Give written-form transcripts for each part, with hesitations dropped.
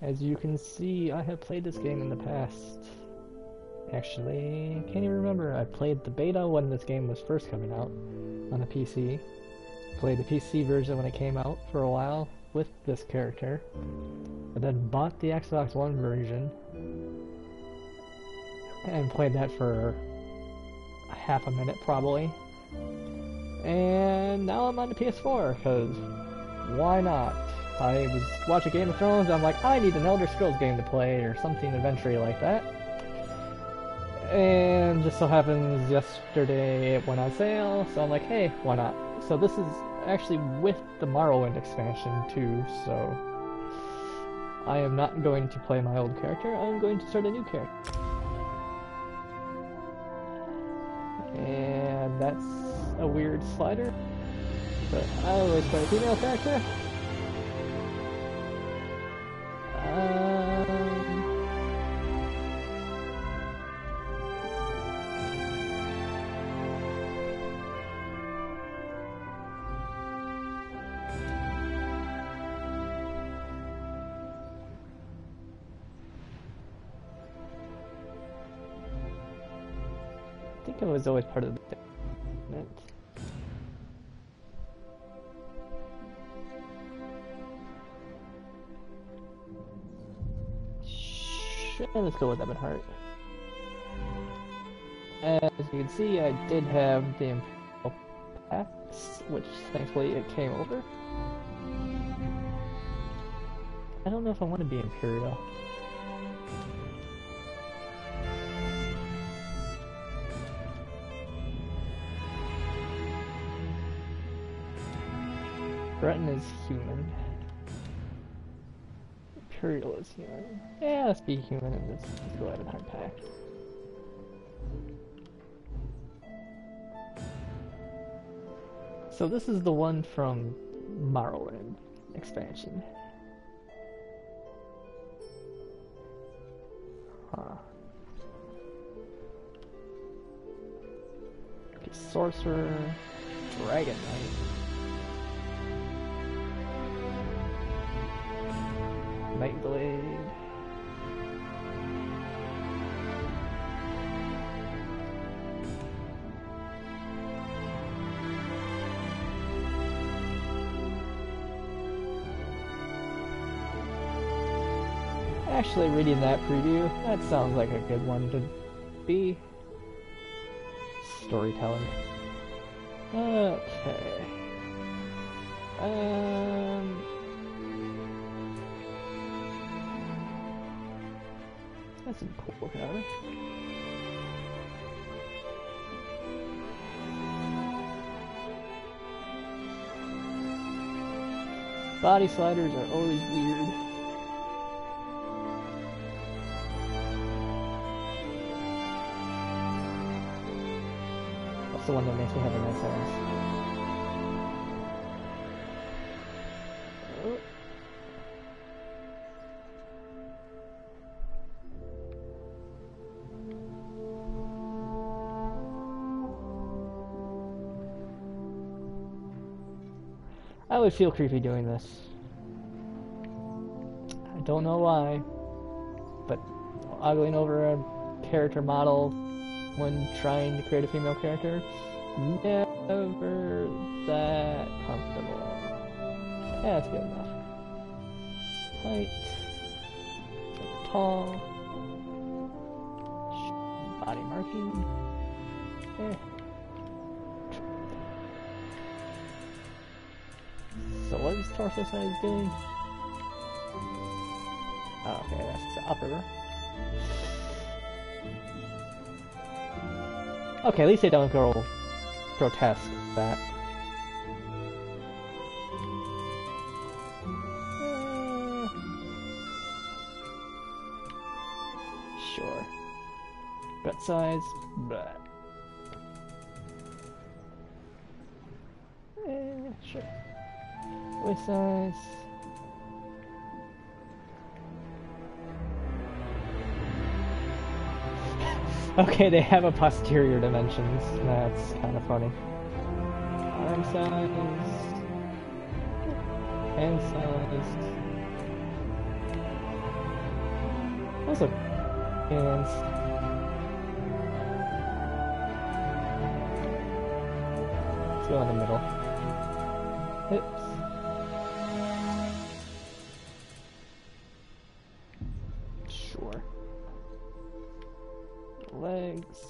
As you can see, I have played this game in the past. Actually, can't even remember. I played the beta when this game was first coming out on a PC. Played the PC version when it came out for a while with this character. And then bought the Xbox One version and played that for half a minute probably. And now I'm on the PS4, because why not? I was watching Game of Thrones, I'm like, I need an Elder Scrolls game to play, or something adventure like that. And just so happens yesterday it went on sale, so I'm like, hey, why not? So this is actually with the Morrowind expansion too, so I am not going to play my old character, I'm going to start a new character. And that's a weird slider, but I always play a female character. I think it was always part of the development. Sure, let's go with Ebonheart. As you can see, I did have the Imperial packs, which thankfully it came over. I don't know if I want to be Imperial. Breton is human. Imperial is human. Yeah, let's be human and let's go ahead and hard pack. So this is the one from Morrowind expansion. Huh. Okay, Sorcerer, Dragon Knight. Nightblade. Actually, reading that preview, that sounds like a good one to be. Storytelling. Okay. That's some cool looking armor. Body sliders are always weird. That's the one that makes me have a nice ass. I would feel creepy doing this. I don't know why, but ogling over a character model when trying to create a female character, never that comfortable. Yeah, that's good enough. Height, tall, body marking. So what is torso size doing? Oh, okay, that's the upper. Okay, at least they don't go grotesque with that. Sure. Gut size, but sure. Waist size. Okay, they have a posterior dimensions. That's kind of funny. Arm size. Hand size. Those are hands. Let's go in the middle. Hips. Sure. Legs.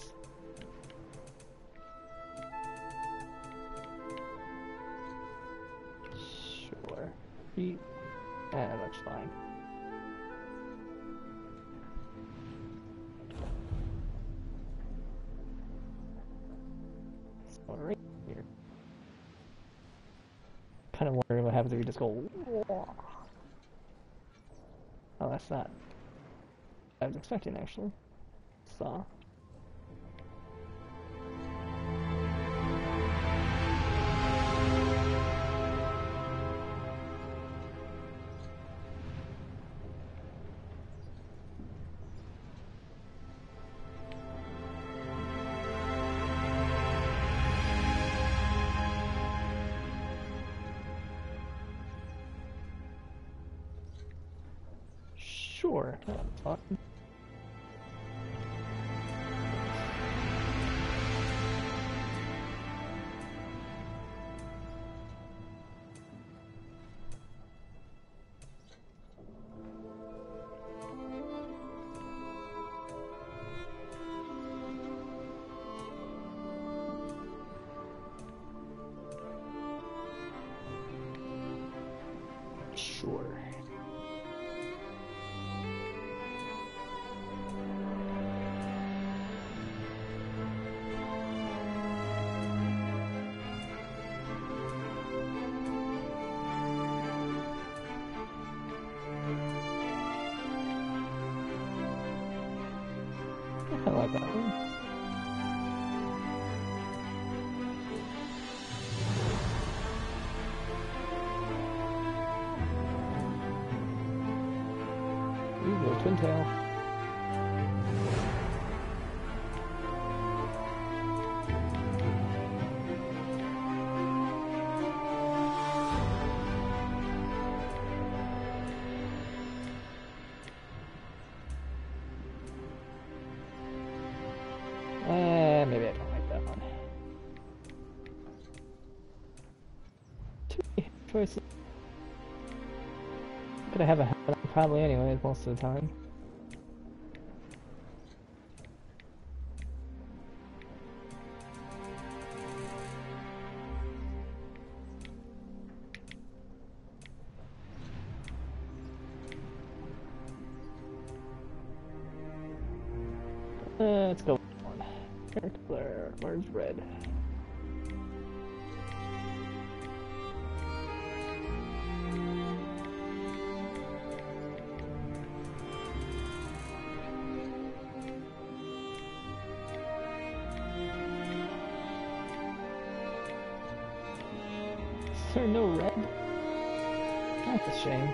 Sure. Feet. That looks fine. So right here. Kind of wondering what happens if you just go. Whoa. Oh, that's not. I was expecting actually. Saw. Sure. That's fun. Sure. I like that one. Ooh, little twin tail. Maybe I don't like that one. Too many choices. I'm gonna have a helmet on probably anyways most of the time. Let's go with one. Character, where's red? Is there no red? That's a shame.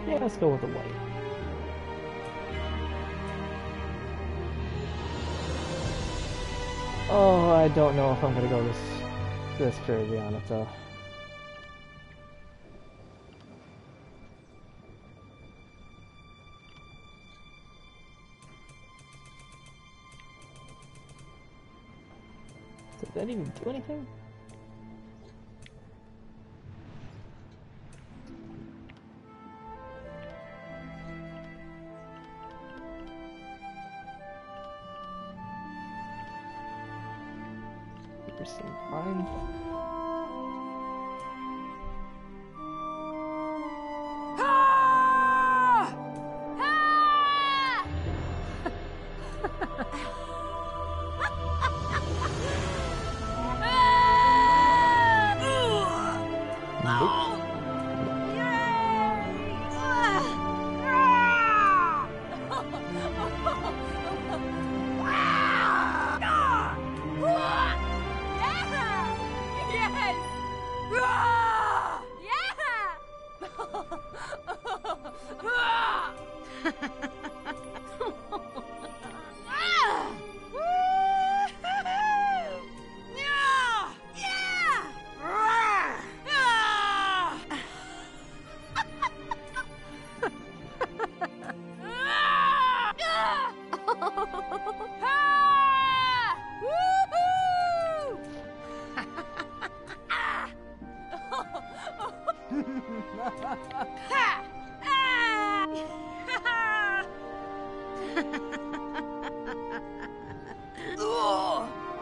Yeah, let's go with the white. Oh, I don't know if I'm gonna go this crazy on it though. Did that even do anything? Fine. Yes!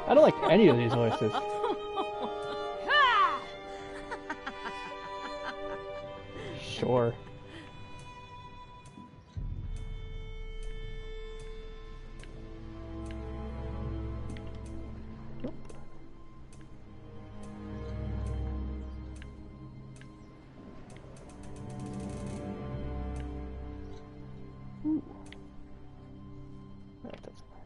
I don't like any of these voices. Sure. Ooh. That doesn't work.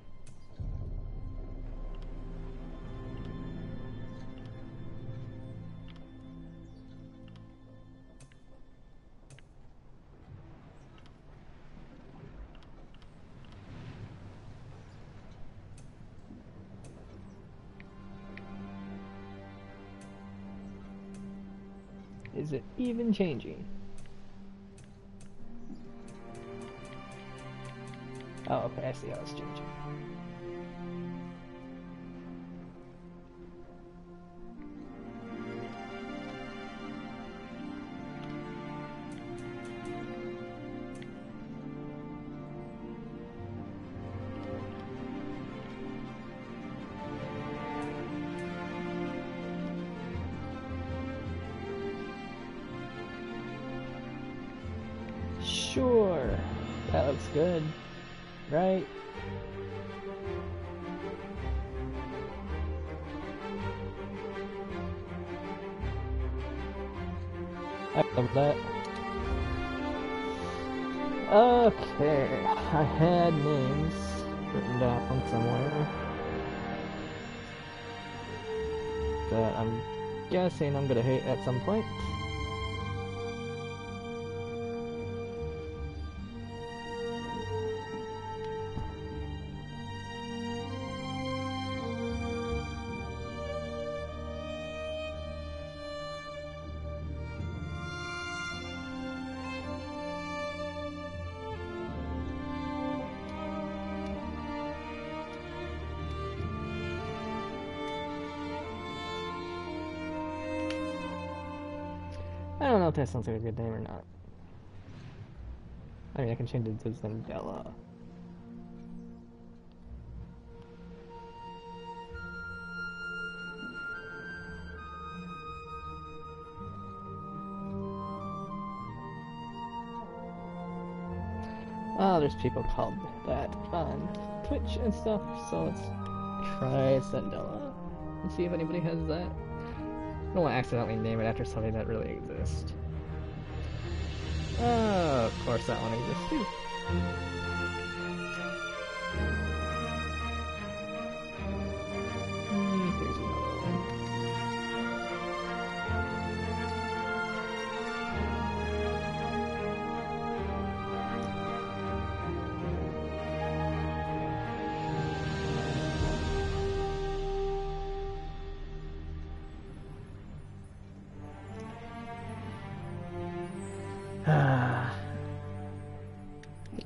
Is it even changing? Oh, okay, I see how it's changing. Sure, that looks good, right? I love that. Okay, I had names written down somewhere that I'm guessing I'm gonna hate at some point. I don't know if that sounds like a good name or not. I mean, I can change it to Zendella. Oh, there's people called that on Twitch and stuff, so let's try Zendella and see if anybody has that. I don't want to accidentally name it after something that really exists. Of course that one exists too. Here's another one.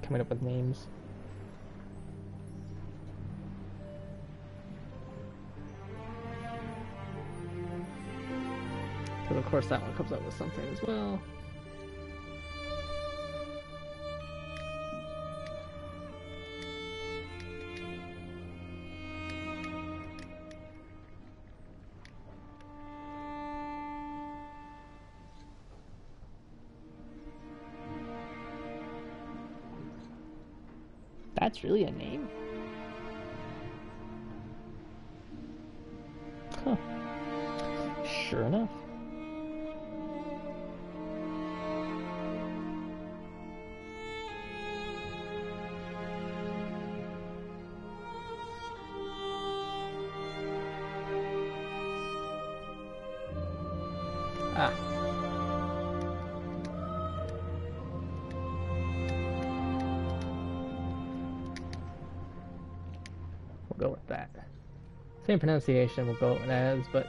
Coming up with names. Because of course that one comes up with something as well. That's really a name? Huh. Sure enough. Ah. We'll go with that. Same pronunciation we'll go with as, but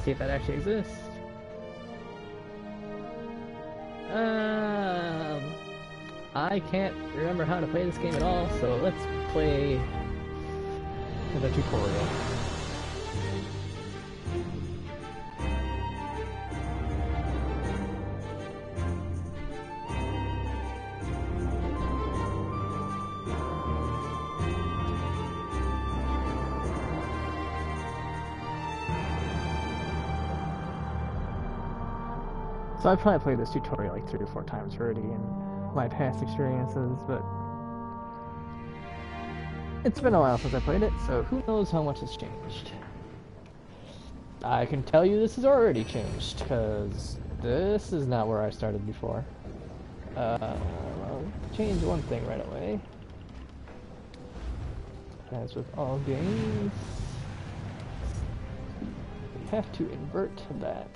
see if that actually exists. I can't remember how to play this game at all, so let's play in the tutorial. So I've probably played this tutorial like 3 or 4 times already in my past experiences, but it's been a while since I played it, so who knows how much has changed. I can tell you this has already changed, because this is not where I started before. I'll change one thing right away. As with all games, we have to invert that.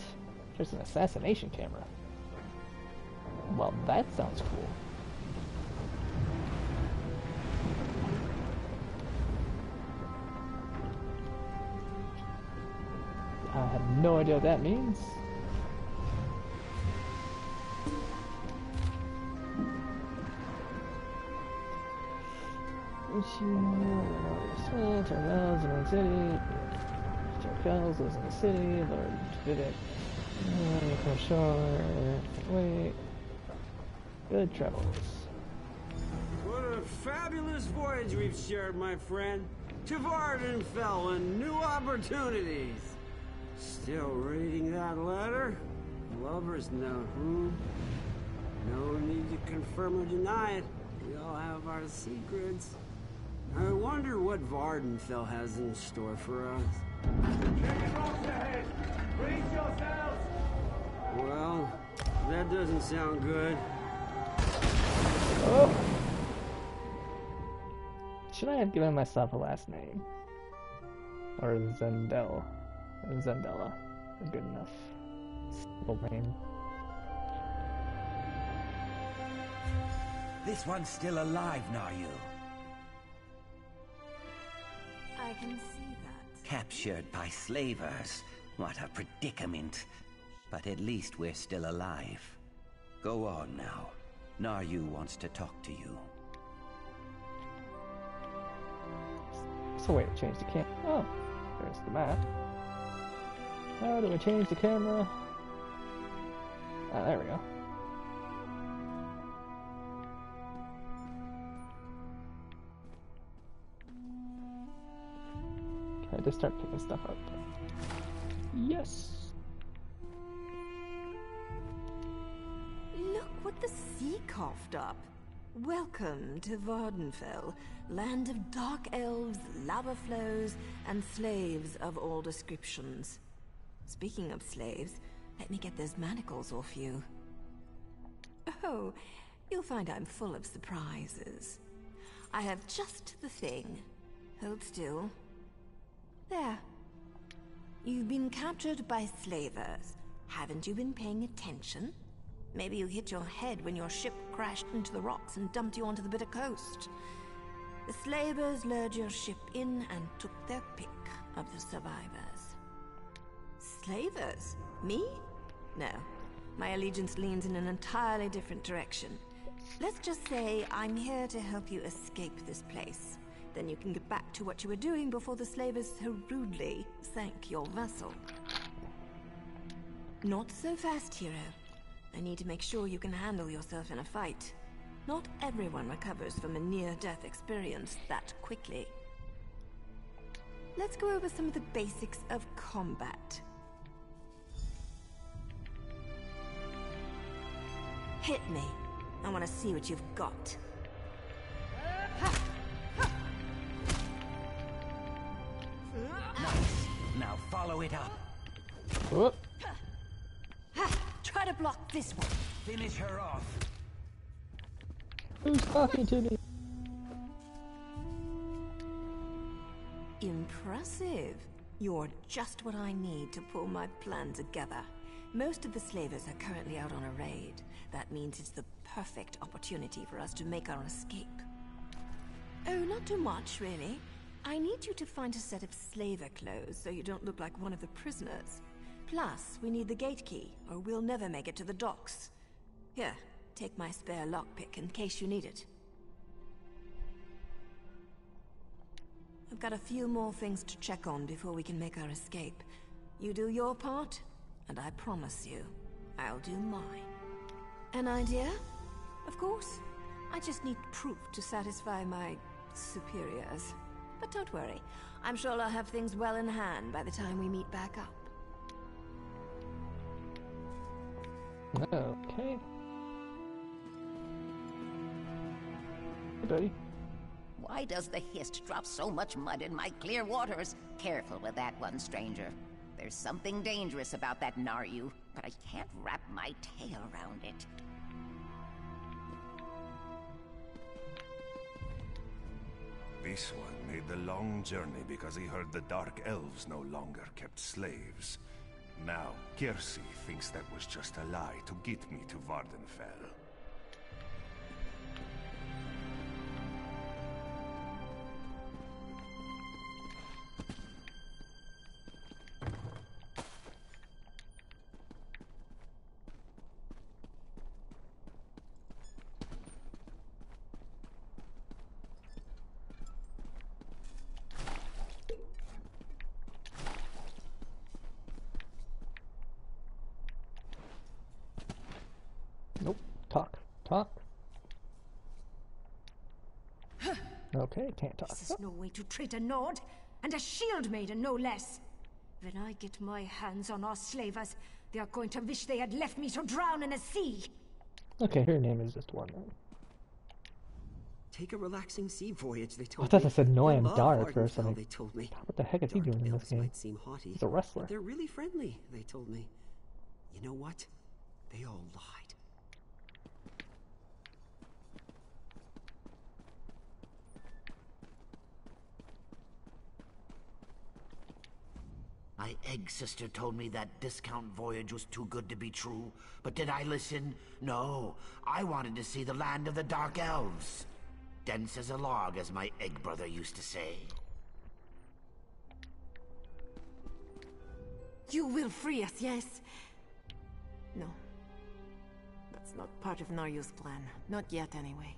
There's an assassination camera. Well, that sounds cool. I have no idea what that means. Charles lives in the city, Lord did it. For sure. Wait. Good travels. What a fabulous voyage we've shared, my friend. To Vardenfell and new opportunities. Still reading that letter? Lovers know who. No need to confirm or deny it. We all have our secrets. I wonder what Vardenfell has in store for us. Chicken rocks ahead! Brace yourselves! Well, that doesn't sound good. Oh. Should I have given myself a last name? Or Zendel? Zendella. A good enough full name. This one's still alive, Naryu. I can see that. Captured by slavers. What a predicament. But at least we're still alive. Go on now. Naryu wants to talk to you. So wait, change the camera. Oh, there's the map. How do I change the camera? Ah, there we go. Can I just start picking stuff up? Yes! Look what the sea coughed up. Welcome to Vardenfell, land of dark elves, lava flows, and slaves of all descriptions. Speaking of slaves, let me get those manacles off you. Oh, you'll find I'm full of surprises. I have just the thing. Hold still. There. You've been captured by slavers. Haven't you been paying attention? Maybe you hit your head when your ship crashed into the rocks and dumped you onto the bitter coast. The slavers lured your ship in and took their pick of the survivors. Slavers? Me? No. My allegiance leans in an entirely different direction. Let's just say I'm here to help you escape this place. Then you can get back to what you were doing before the slavers so rudely sank your vessel. Not so fast, hero. I need to make sure you can handle yourself in a fight. Not everyone recovers from a near-death experience that quickly. Let's go over some of the basics of combat. Hit me. I want to see what you've got. Nice. Now follow it up. Whoop. Try to block this one. Finish her off. Who's talking to me? Impressive. You're just what I need to pull my plan together. Most of the slavers are currently out on a raid. That means it's the perfect opportunity for us to make our escape. Oh, not too much, really. I need you to find a set of slaver clothes so you don't look like one of the prisoners. Plus, we need the gate key, or we'll never make it to the docks. Here, take my spare lockpick in case you need it. got a few more things to check on before we can make our escape. You do your part, and I promise you, I'll do mine. An idea? Of course. I just need proof to satisfy my superiors. But don't worry, I'm sure I'll have things well in hand by the time we meet back up. Okay. Hey, buddy. Why does the Hist drop so much mud in my clear waters? Careful with that one, stranger. There's something dangerous about that Naryu, but I can't wrap my tail around it. This one made the long journey because he heard the Dark Elves no longer kept slaves. Now, Kiersey thinks that was just a lie to get me to Vardenfell. Nope. Talk. Okay, can't talk. This is no way to treat a Nord, and a shield maiden no less. When I get my hands on our slavers, they are going to wish they had left me to drown in a sea. Okay, her name is just one. Take a relaxing sea voyage, they told I thought me. that said no, I am Love dark for a Vardenfell, second. they told me. What the heck is he Dark doing in this elves game? might seem haughty, He's a wrestler. but they're really friendly, they told me. You know what? They all lied. My egg sister told me that discount voyage was too good to be true, but did I listen? No, I wanted to see the land of the Dark Elves. Dense as a log, as my egg brother used to say. You will free us, yes? No. That's not part of Naryu's plan. Not yet, anyway.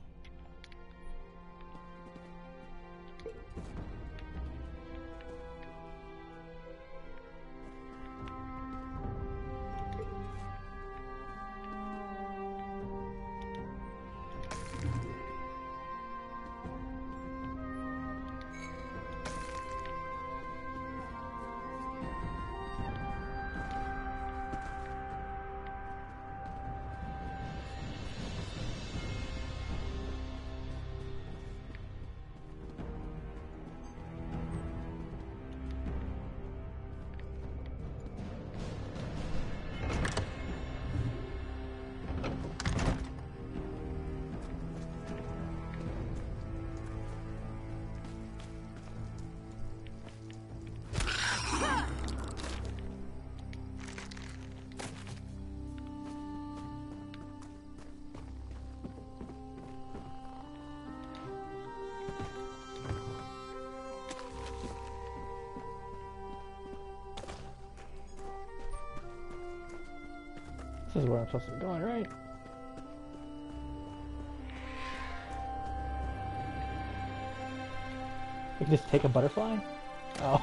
This is where I'm supposed to be going, right? You can just take a butterfly? Oh.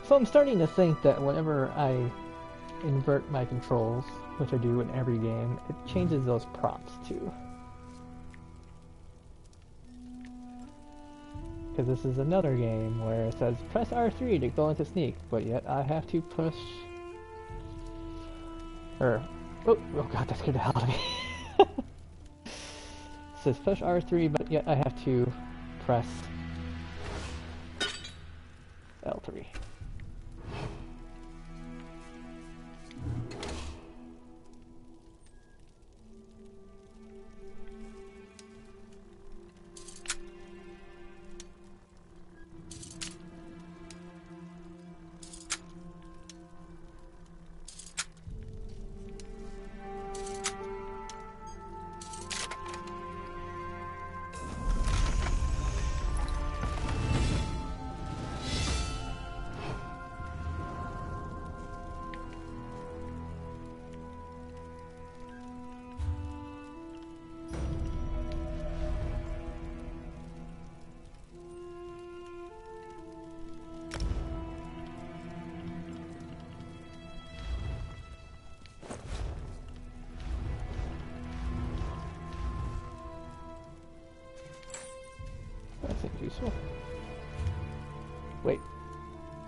So I'm starting to think that whenever I invert my controls, which I do in every game, it changes those prompts too. Because this is another game where it says press R3 to go into sneak, but yet I have to push... Oh god, that scared the hell out of me. It says push R3, but yet I have to press L3.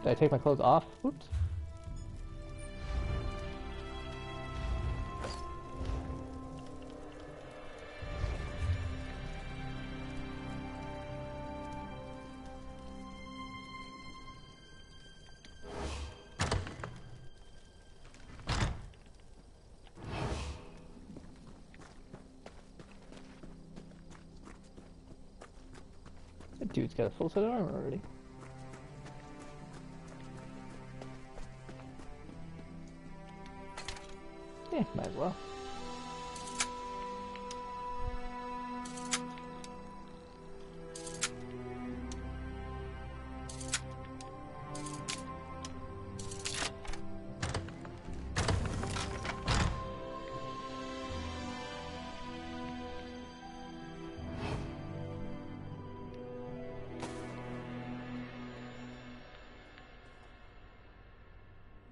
Did I take my clothes off? Oops. That dude's got a full set of armor already. Yeah, might as well.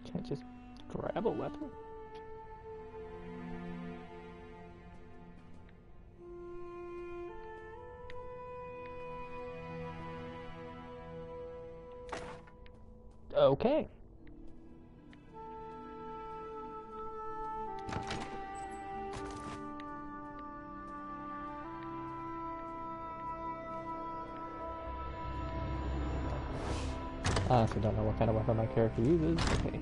Can I just grab a weapon? Okay. I honestly don't know what kind of weapon my character uses. Okay.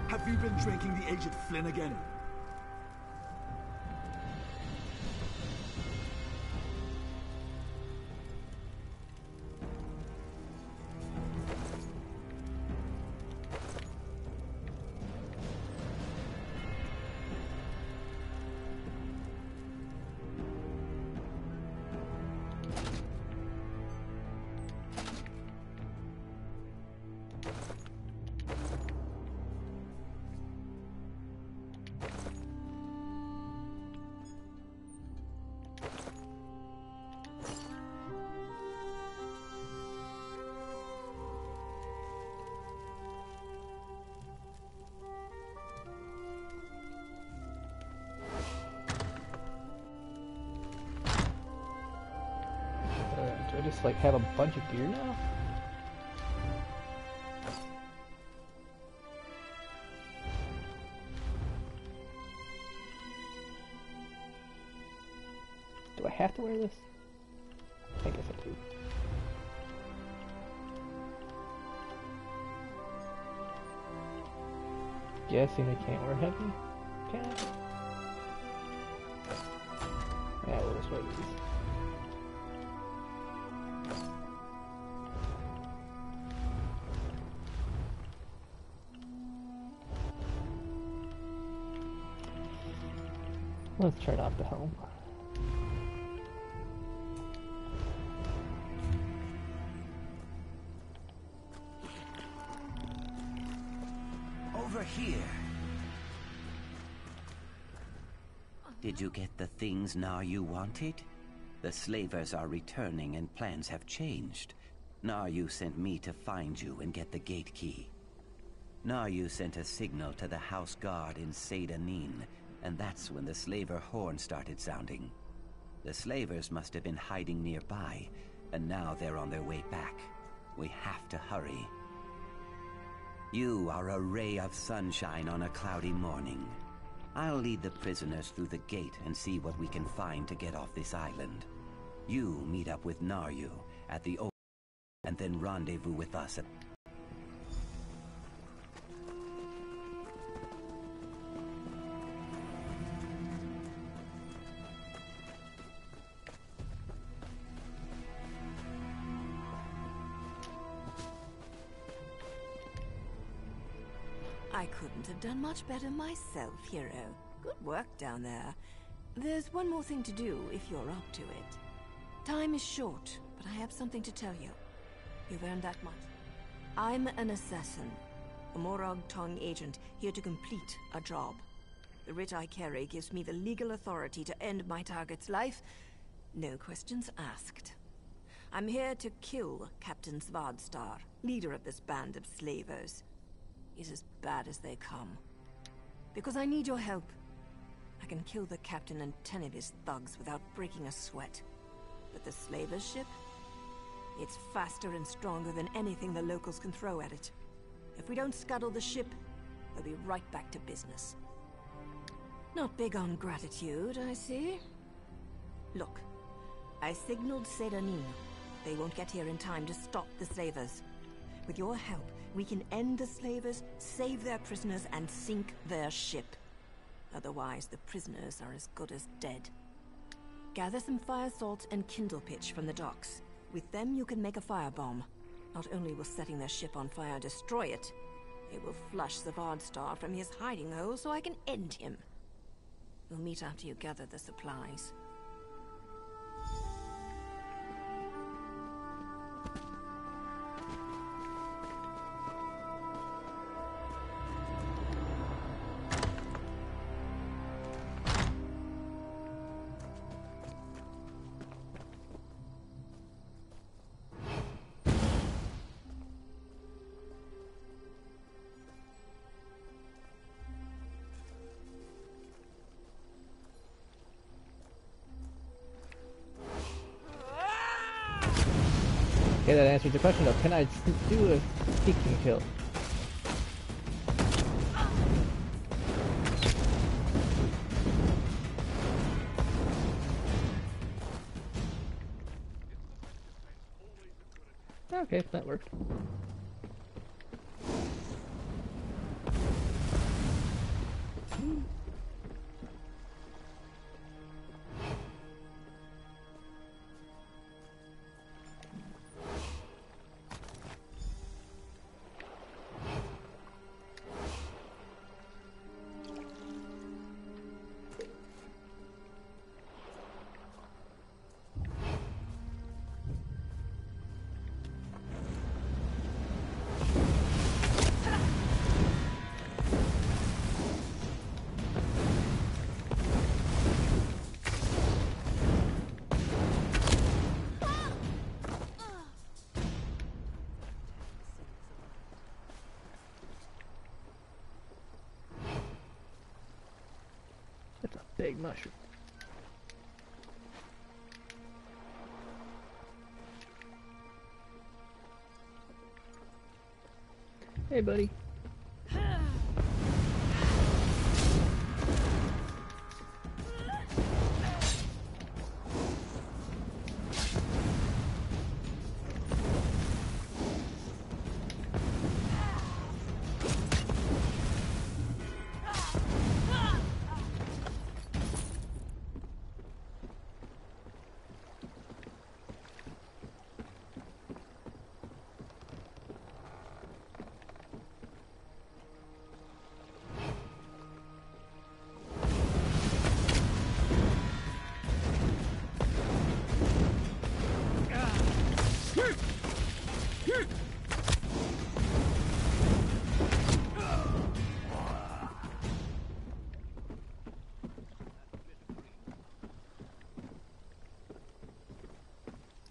Have you been drinking the aged Flynn again? Do I just like have a bunch of gear now? Do I have to wear this? I guess I do. Guessing I can't wear heavy? Can I? Yeah, we'll just wear these. Let's turn off the helm. Over here. Did you get the things Naryu wanted? The slavers are returning and plans have changed. Naryu sent me to find you and get the gate key. Naryu sent a signal to the house guard in Seydanin, and that's when the slaver horn started sounding. The slavers must have been hiding nearby, and now they're on their way back. We have to hurry. You are a ray of sunshine on a cloudy morning. I'll lead the prisoners through the gate and see what we can find to get off this island. You meet up with Naryu at the open, and then rendezvous with us at... I couldn't have done much better myself, hero. Good work down there. There's one more thing to do if you're up to it. Time is short, but I have something to tell you. You've earned that much. I'm an assassin, a Morag Tong agent here to complete a job. The writ I carry gives me the legal authority to end my target's life. No questions asked. I'm here to kill Captain Svardstar, leader of this band of slavers. He's as bad as they come. Because I need your help. I can kill the captain and 10 of his thugs without breaking a sweat. But the slavers' ship? It's faster and stronger than anything the locals can throw at it. If we don't scuttle the ship, they'll be right back to business. Not big on gratitude, I see. Look, I signaled Sedanin. They won't get here in time to stop the slavers. With your help, we can end the slavers, save their prisoners, and sink their ship. Otherwise, the prisoners are as good as dead. Gather some fire salt and kindle pitch from the docks. With them, you can make a firebomb. Not only will setting their ship on fire destroy it, it will flush Svardstar from his hiding hole so I can end him. We'll meet after you gather the supplies. Okay, that answers the question though. Can I do a sneaking kill? Okay, that worked. That's a big mushroom. Hey, buddy.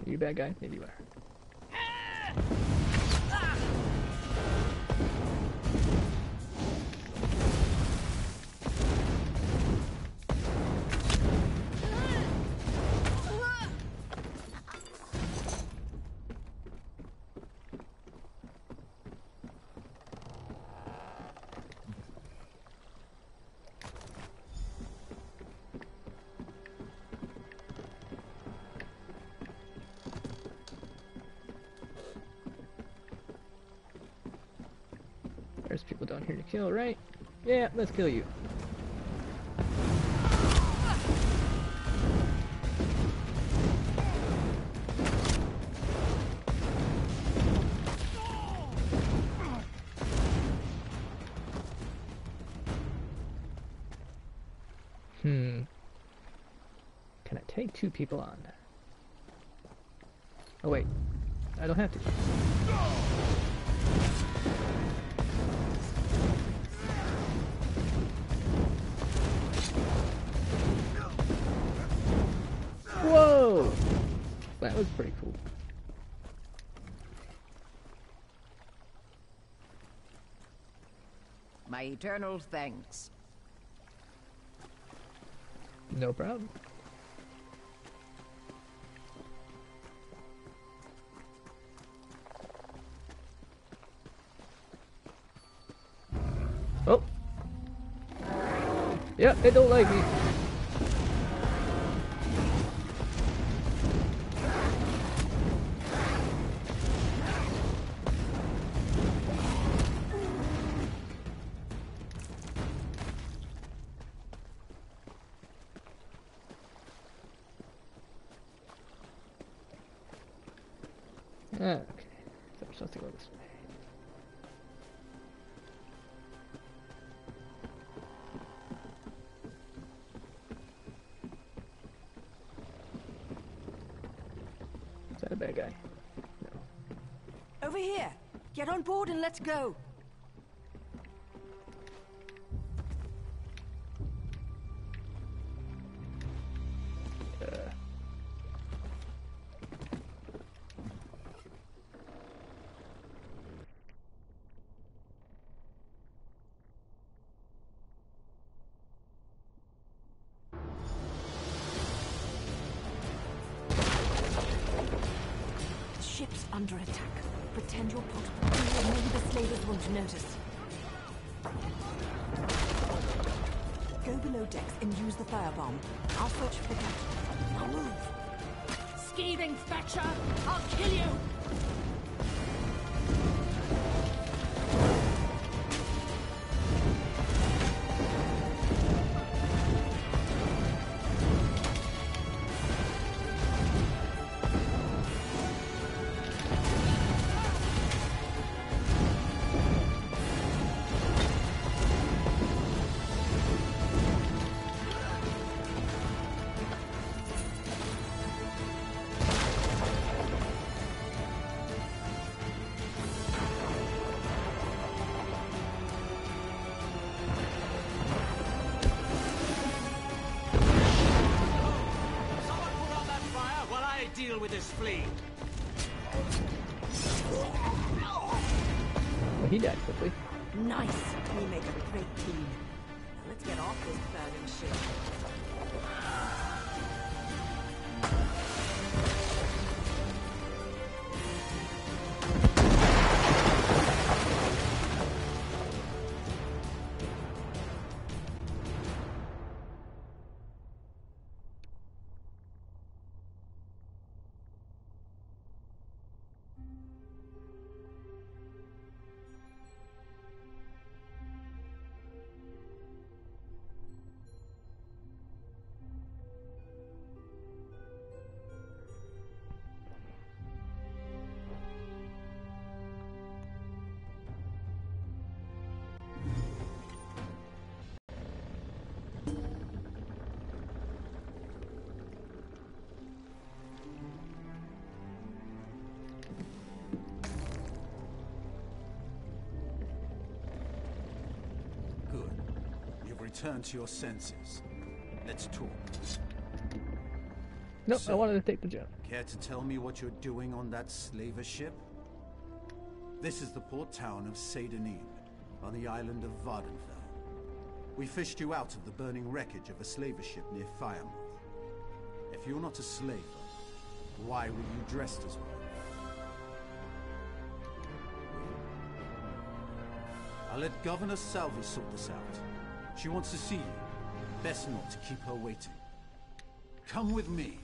Are you a bad guy? Maybe you are. There's people down here to kill, right? Yeah, let's kill you. Can I take 2 people on? Oh wait, I don't have to. Whoa! That was pretty cool. My eternal thanks. No problem. Oh! Yep, they don't like me. Okay, so I'm supposed to go this way. Is that a bad guy? No. Over here! Get on board and let's go! Ship's under attack. Pretend you're portable, and maybe the slavers won't notice. Go below decks and use the firebomb. I'll search for the captain. Now move! Skeeving Thatcher! I'll kill you! Deal with this flea. Well, he died quickly. Nice! We make a great team. Now let's get off this burning ship. Return to your senses. Let's talk. Nope, So, I wanted to take the jump. Care to tell me what you're doing on that slaver ship? This is the port town of Seydanim, on the island of Vardenfell. We fished you out of the burning wreckage of a slaver ship near Firemouth. If you're not a slaver, why were you dressed as one? I'll let Governor Salvi sort this out. She wants to see you. Best not to keep her waiting. Come with me.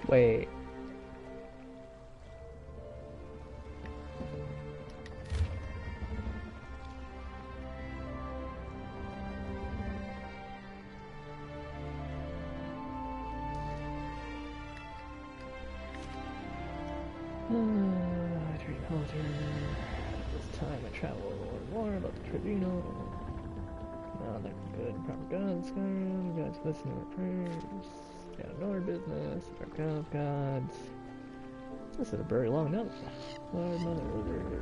Wait. This time I travel more about the tribunal. Now they're good and proper gods, Skyrim. Gods listen to our prayers. Gotta know our business. Our god gods. This is a very long note. Lord Mother River.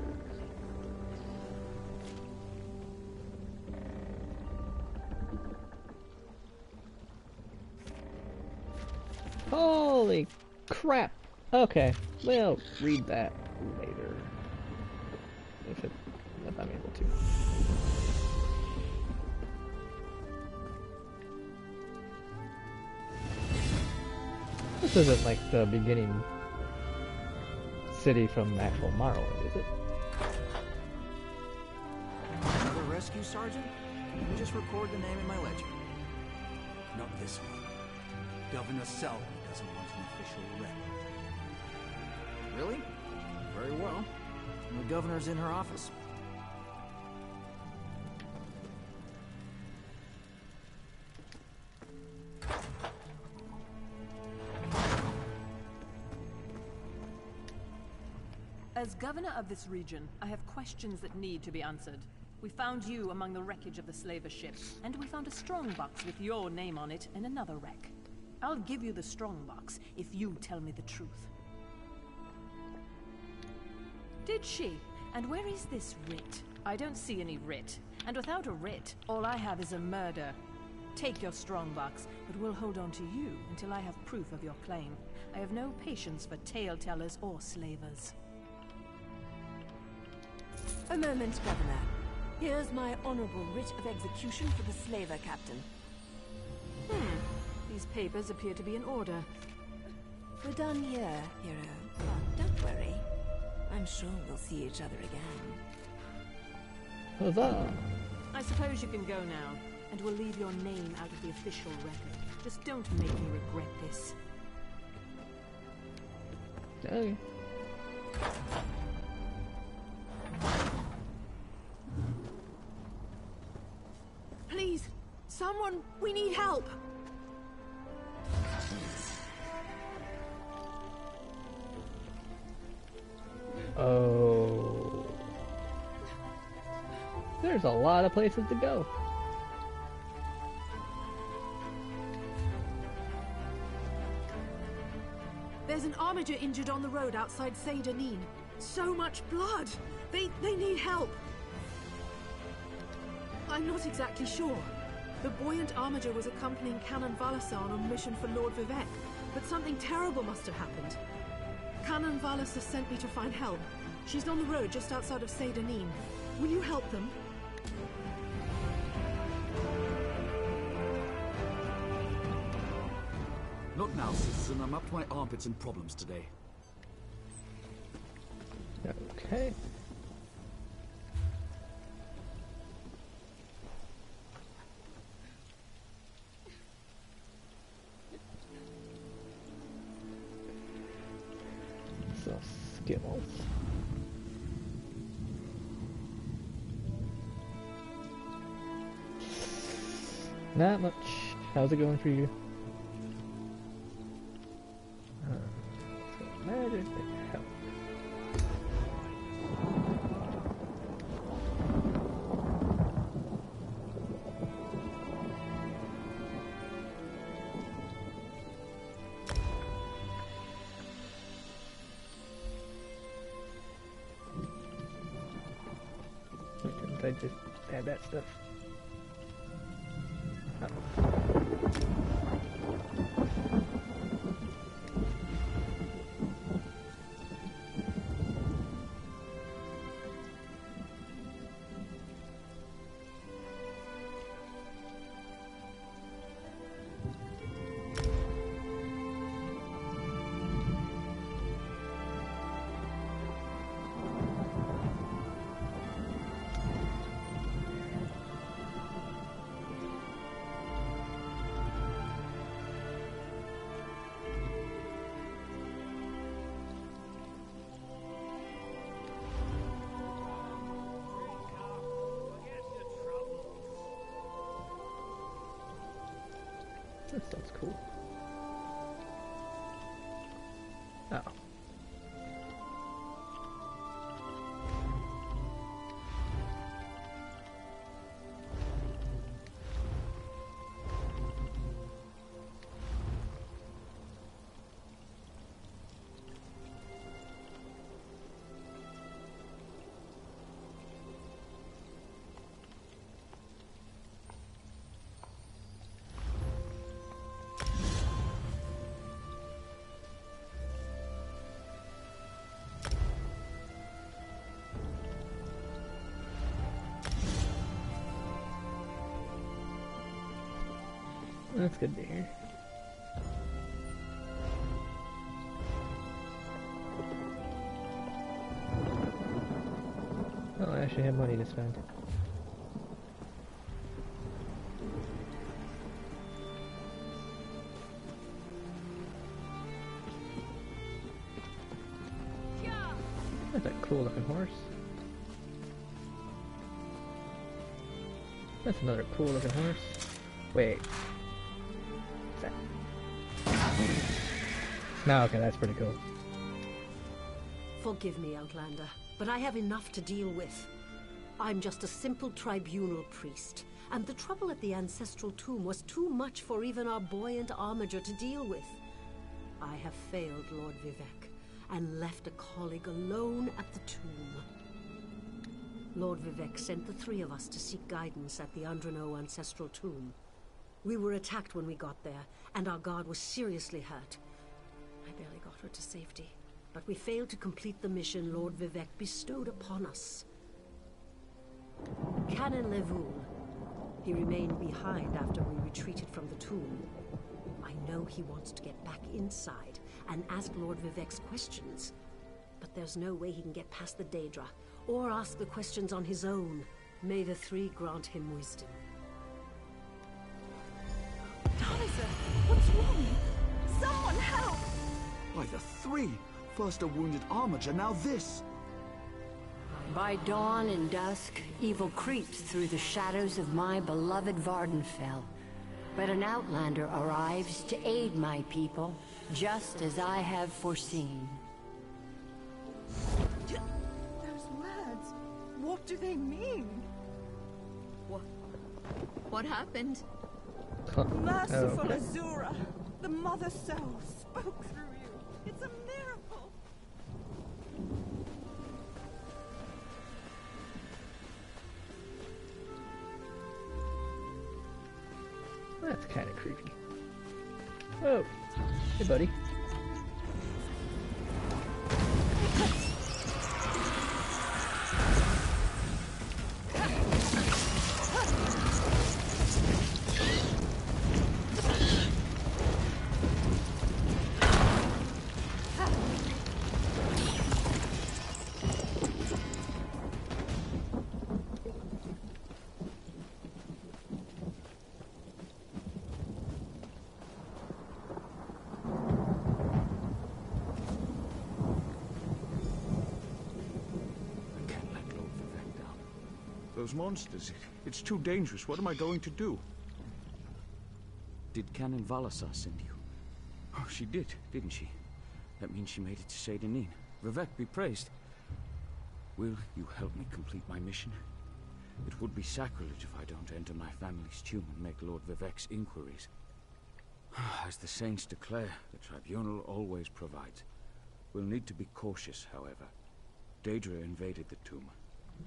Holy crap! Okay, we'll read that later. If I'm able to. This isn't like the beginning city from actual Morrowind, is it? Another rescue, Sergeant? Can you just record the name in my ledger? Not this one. Governor Selby doesn't want an official record. Really? Very well. The governor's in her office. As governor of this region, I have questions that need to be answered. We found you among the wreckage of the slaver ship, and we found a strongbox with your name on it in another wreck. I'll give you the strongbox if you tell me the truth. Did she? And where is this writ? I don't see any writ. And without a writ, all I have is a murder. Take your strongbox, but we'll hold on to you until I have proof of your claim. I have no patience for tale-tellers or slavers. A moment, Governor. Here's my honorable writ of execution for the slaver captain. These papers appear to be in order. We're done here, hero. But don't worry. I'm sure we'll see each other again. Huzzah! I suppose you can go now, and we'll leave your name out of the official record. Just don't make me regret this. Okay. Please, someone, we need help. Oh. There's a lot of places to go. There's an armiger injured on the road outside Saint-Denis. So much blood. They need help. I'm not exactly sure. The buoyant armiger was accompanying Canon Valasar on a mission for Lord Vivek, but something terrible must have happened. Canon Valasar sent me to find help. She's on the road just outside of Saint-Denis. Will you help them? Not now, citizen. I'm up to my armpits in problems today. Okay. So, skills. Not much. How's it going for you? Magic help. Couldn't I just add that stuff? Oh. cool. Oh. That's good to hear. Oh, I actually have money to spend. That's a cool looking horse. That's another cool looking horse. Wait. No, okay, that's pretty cool. Forgive me, Outlander, but I have enough to deal with. I'm just a simple tribunal priest, and the trouble at the ancestral tomb was too much for even our buoyant armiger to deal with. I have failed Lord Vivec, and left a colleague alone at the tomb. Lord Vivec sent the three of us to seek guidance at the Andrano ancestral tomb. We were attacked when we got there, and our guard was seriously hurt. I barely got her to safety, but we failed to complete the mission Lord Vivec bestowed upon us. Canon Levoul. He remained behind after we retreated from the tomb. I know he wants to get back inside and ask Lord Vivec's questions, but there's no way he can get past the Daedra, or ask the questions on his own. May the three grant him wisdom. Taliza, what's wrong? Someone help! By the three! First a wounded armiger, now this! By dawn and dusk, evil creeps through the shadows of my beloved Vardenfell. But an outlander arrives to aid my people, just as I have foreseen. Those words, what do they mean? What happened? Merciful Azura, the Mother Soul spoke through you. It's a miracle. That's kind of creepy. Oh, hey buddy. Those monsters. It's too dangerous. What am I going to do? Did Canon Valasar send you? Oh, she did, didn't she? That means she made it to Seydanin. Vivec be praised. Will you help me complete my mission? It would be sacrilege if I don't enter my family's tomb and make Lord Vivec's inquiries. As the saints declare, the tribunal always provides. We'll need to be cautious, however. Daedra invaded the tomb.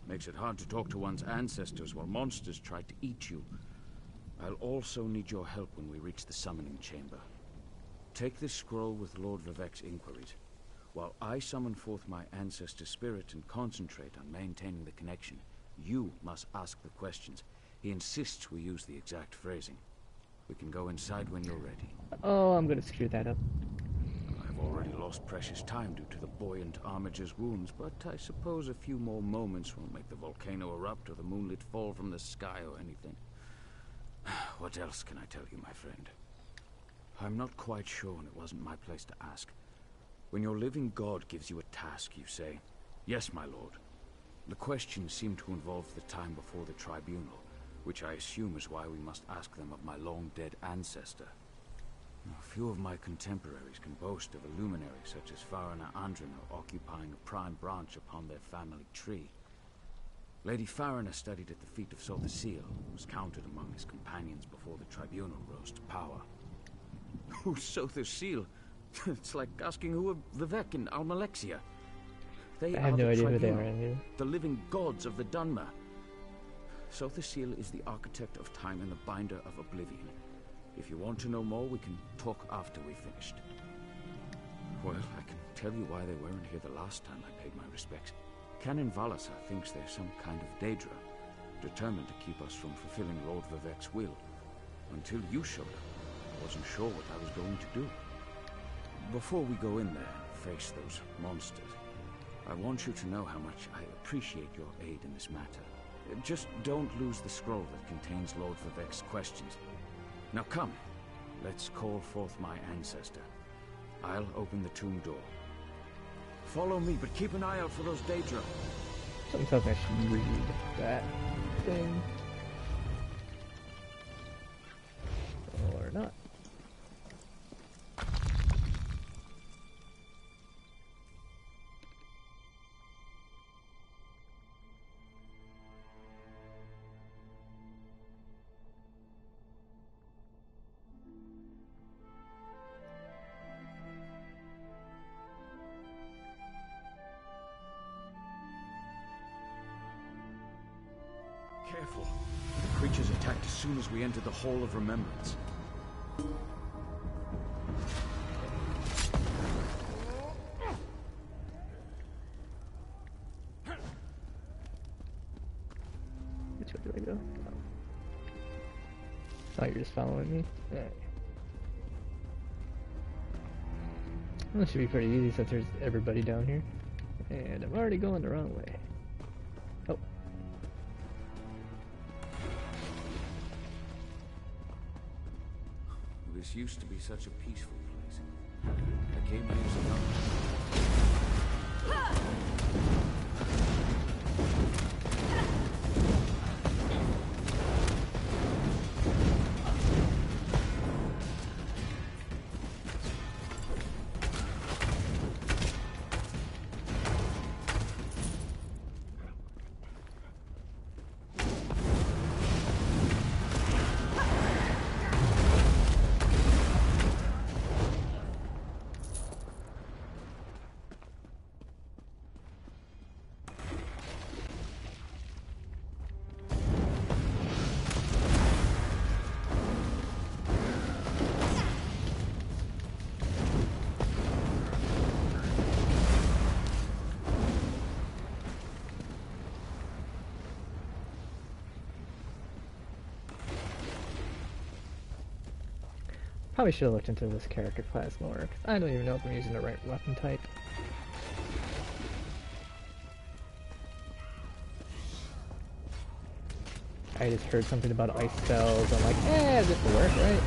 Makes it hard to talk to one's ancestors while monsters try to eat you. I'll also need your help when we reach the summoning chamber. Take this scroll with Lord Vivec's inquiries, while I summon forth my ancestor spirit and concentrate on maintaining the connection. You must ask the questions. He insists we use the exact phrasing. We can go inside when you're ready. Oh, I'm gonna screw that up. I've already lost precious time due to the buoyant armiger's wounds, but I suppose a few more moments won't make the volcano erupt or the moonlit fall from the sky or anything. What else can I tell you, my friend? I'm not quite sure, and it wasn't my place to ask. When your living god gives you a task, you say, "Yes, my lord." The questions seem to involve the time before the tribunal, which I assume is why we must ask them of my long-dead ancestor. Few of my contemporaries can boast of a luminary such as Farina Andrino occupying a prime branch upon their family tree. Lady Farina studied at the feet of Sotha Seal, was counted among his companions before the tribunal rose to power. Who's Sotha Seal? It's like asking who are Vivek and Almalexia. They I have are no the idea who they tribunal, are either. the living gods of the Dunmer. Sotha Seal is the architect of time and the binder of oblivion. If you want to know more, we can talk after we've finished. Well, I can tell you why they weren't here the last time I paid my respects. Canon Valasa thinks they're some kind of Daedra, determined to keep us from fulfilling Lord Vivek's will. Until you showed up, I wasn't sure what I was going to do. Before we go in there and face those monsters, I want you to know how much I appreciate your aid in this matter. Just don't lose the scroll that contains Lord Vivek's questions. Now come, let's call forth my ancestor. I'll open the tomb door. Follow me, but keep an eye out for those Daedra. Something tells me I should read that thing. Or not. Careful. The creatures attacked as soon as we entered the Hall of Remembrance. Which way do I go? Oh, you're just following me? Alright. Well, this should be pretty easy since there's everybody down here. And I'm already going the wrong way. Oh. This used to be such a peaceful place. I came years ago. Probably should have looked into this character class more, because I don't even know if I'm using the right weapon type. I just heard something about ice cells. I'm like, this will work, right?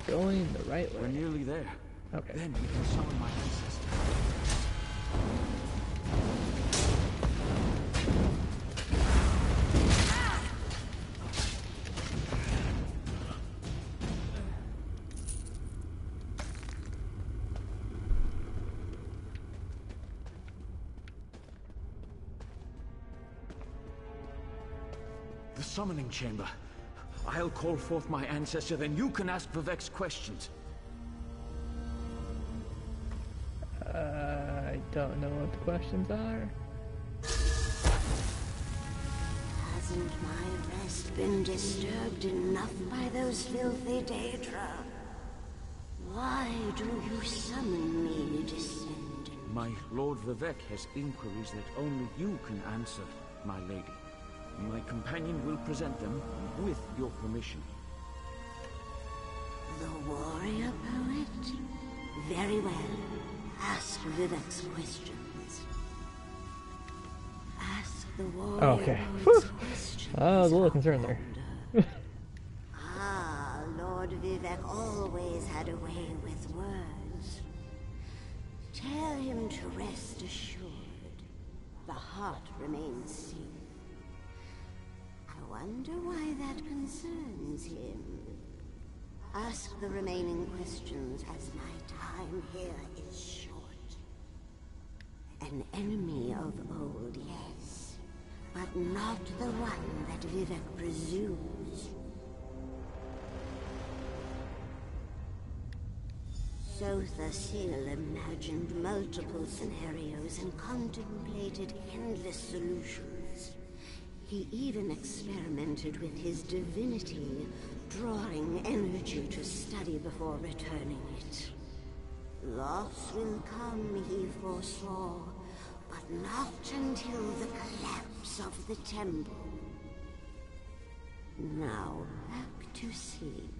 Going the right way. We're nearly there. Okay. Then we can summon my ancestor. The summoning chamber. I'll call forth my ancestor, then you can ask Vivek's questions. I don't know what the questions are. Hasn't my rest been disturbed enough by those filthy Daedra? Why do you summon me, descendant? My Lord Vivek has inquiries that only you can answer, my lady. My companion will present them with your permission. The warrior poet? Very well. Ask Vivek's questions. Ask the warrior Okay. poet's questions. I was a little concerned there. Ah, Lord Vivek always had a way with words. Tell him to rest assured. The heart remains seen. I wonder why that concerns him. Ask the remaining questions as my time here is short. An enemy of old, yes, but not the one that Vivek presumes. Sotha Sil imagined multiple scenarios and contemplated endless solutions. He even experimented with his divinity, drawing energy to study before returning it. Loss will come, he foresaw, but not until the collapse of the temple. Now, back to sleep.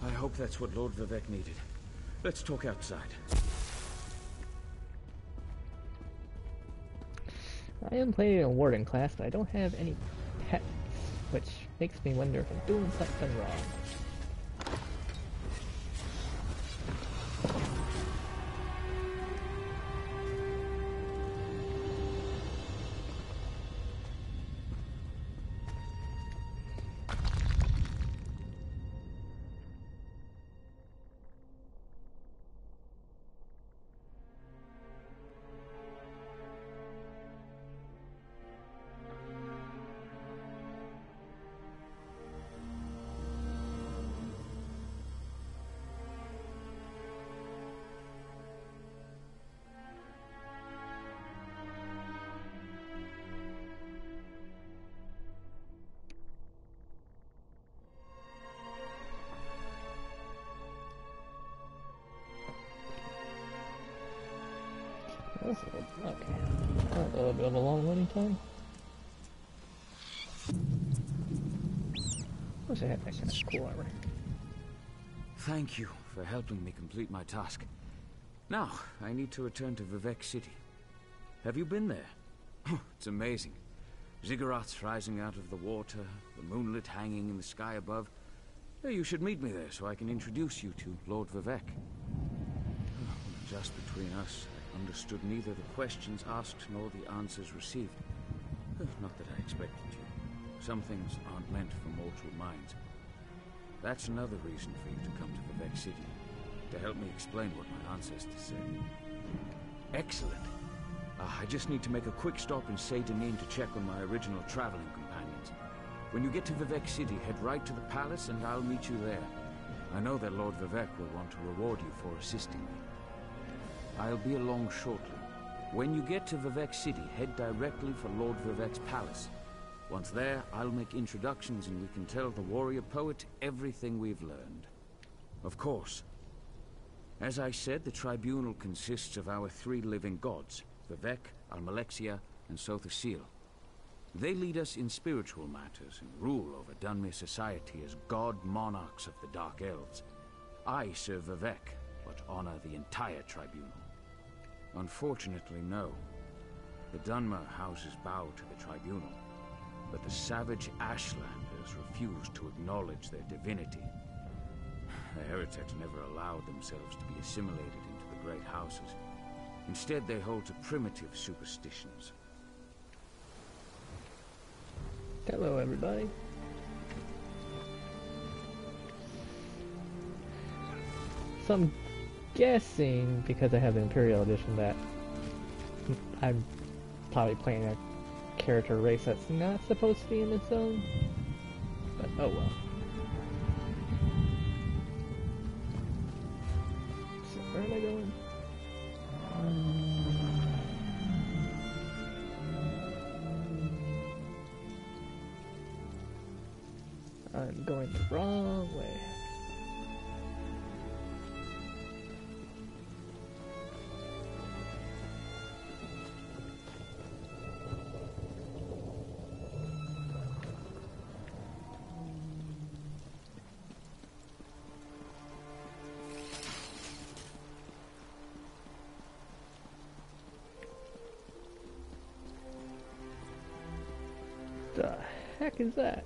I hope that's what Lord Vivek needed. Let's talk outside. I am playing a warden class, but I don't have any pets, which makes me wonder if I'm doing something wrong. Okay. A little bit of a long running time. Wish I had that kind of cool armor. Thank you for helping me complete my task. Now, I need to return to Vivek City. Have you been there? Oh, it's amazing. Ziggurats rising out of the water, the moonlit hanging in the sky above. You should meet me there so I can introduce you to Lord Vivek. Just between us, I understood neither the questions asked nor the answers received. Not that I expected to. Some things aren't meant for mortal minds. That's another reason for you to come to Vivek City, to help me explain what my ancestors said. Excellent. I just need to make a quick stop in Seydanin to check on my original traveling companions. When you get to Vivek City, head right to the palace and I'll meet you there. I know that Lord Vivek will want to reward you for assisting me. I'll be along shortly. When you get to Vivek City, head directly for Lord Vivek's palace. Once there, I'll make introductions and we can tell the warrior poet everything we've learned. Of course. As I said, the tribunal consists of our 3 living gods, Vivek, Almalexia, and Sotha Sil. They lead us in spiritual matters and rule over Dunmer society as god monarchs of the Dark Elves. I serve Vivek, but honor the entire tribunal. Unfortunately, no. The Dunmer houses bow to the tribunal, but the savage Ashlanders refuse to acknowledge their divinity. The heretics never allowed themselves to be assimilated into the great houses. Instead, they hold to primitive superstitions. Hello, everybody. So I'm guessing, because I have the Imperial Edition, that I'm probably playing a character race that's not supposed to be in this zone. But oh well. So where am I going? I'm going the wrong way. heck is that?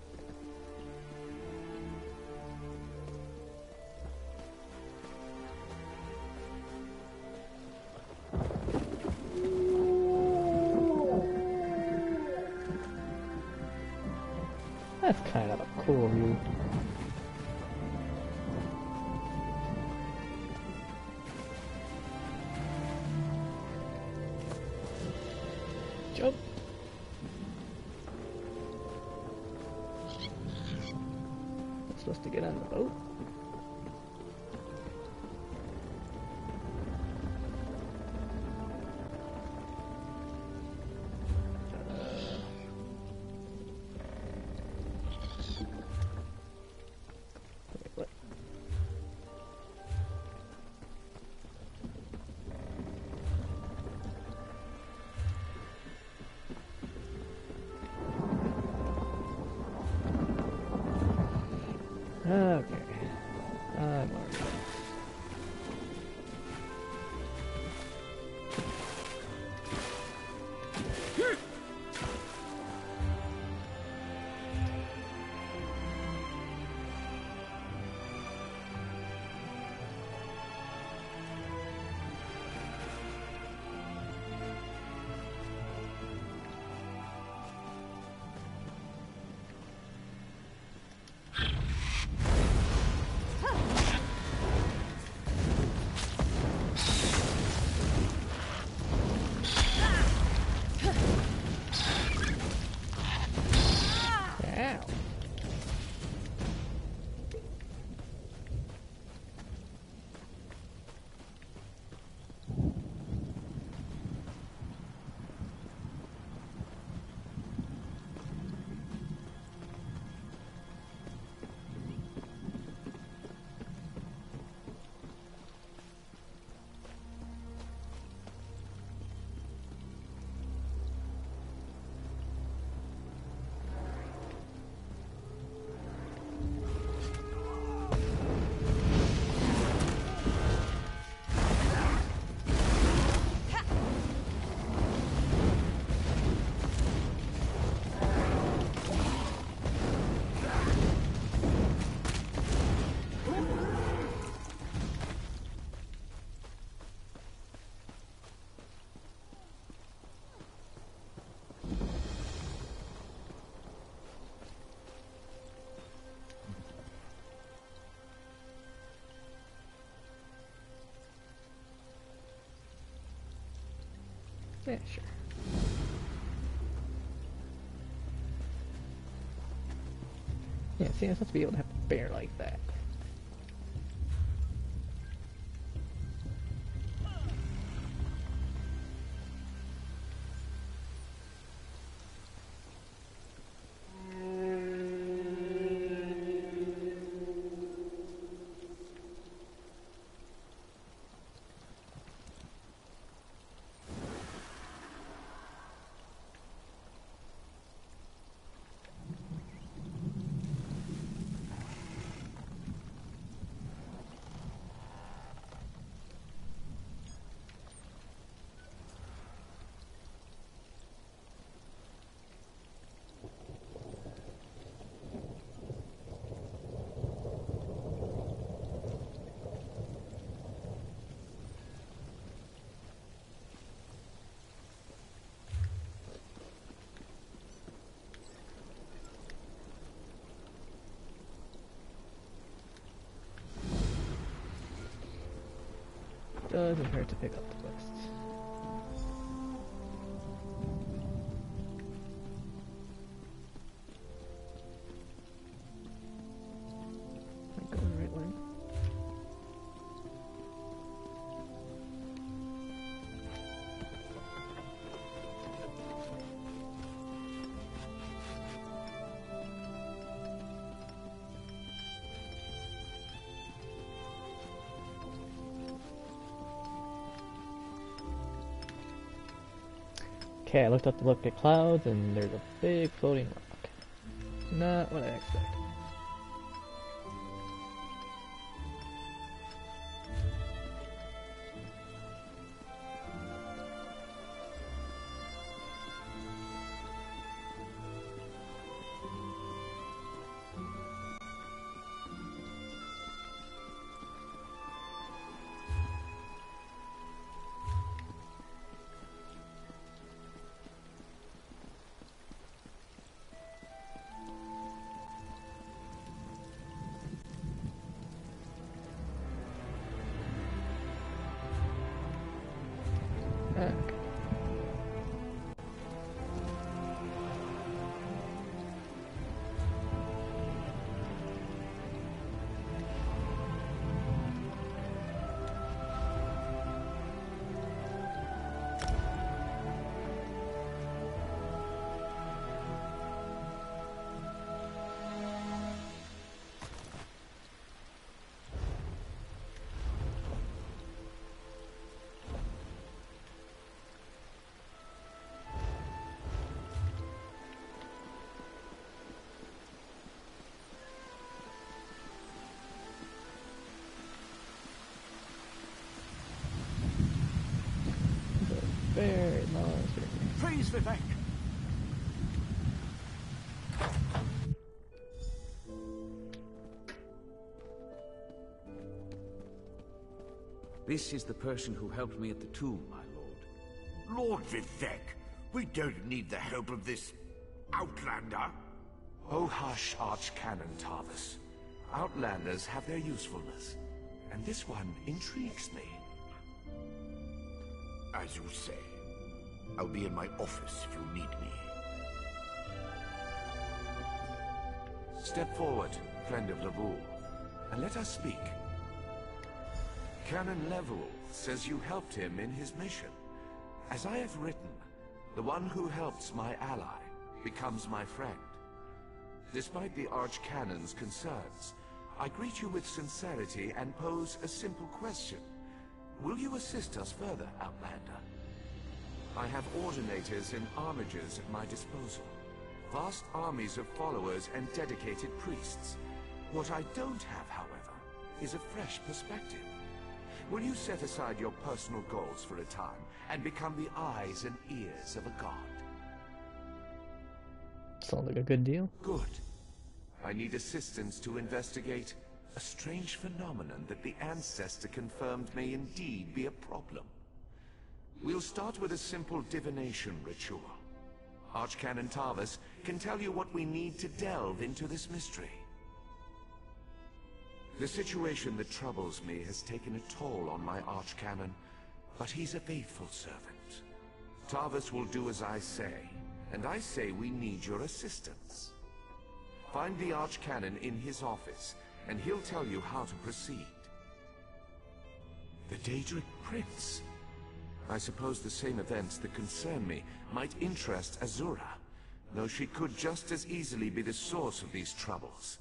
That's kind of a cool view. Jump. I'm supposed to get on the boat. Okay. I'm already. Yeah, sure. Yeah, see, I'm supposed to be able to have a bear like that. Doesn't hurt to pick up the quests. Am I going the right way? Okay, I looked up to look at clouds, and there's a big floating rock. Not what I expected. back. Very long journey. Praise Vivek! This is the person who helped me at the tomb, my lord. Lord Vivek, we don't need the help of this outlander. Oh hush, Archcanon Tarvis. Outlanders have their usefulness, and this one intrigues me. As you say. I'll be in my office if you need me. Step forward, friend of Levoul, and let us speak. Canon Levoul says you helped him in his mission. As I have written, the one who helps my ally becomes my friend. Despite the Archcanon's concerns, I greet you with sincerity and pose a simple question. Will you assist us further, Outlander? I have ordinators and armigers at my disposal. Vast armies of followers and dedicated priests. What I don't have, however, is a fresh perspective. Will you set aside your personal goals for a time and become the eyes and ears of a god? Sounds like a good deal. Good. I need assistance to investigate a strange phenomenon that the Ancestor confirmed may indeed be a problem. We'll start with a simple divination ritual. Archcanon Tarvis can tell you what we need to delve into this mystery. The situation that troubles me has taken a toll on my Archcanon, but he's a faithful servant. Tarvis will do as I say, and I say we need your assistance. Find the Archcanon in his office, and he'll tell you how to proceed. The Daedric Prince. I suppose the same events that concern me might interest Azura, though she could just as easily be the source of these troubles.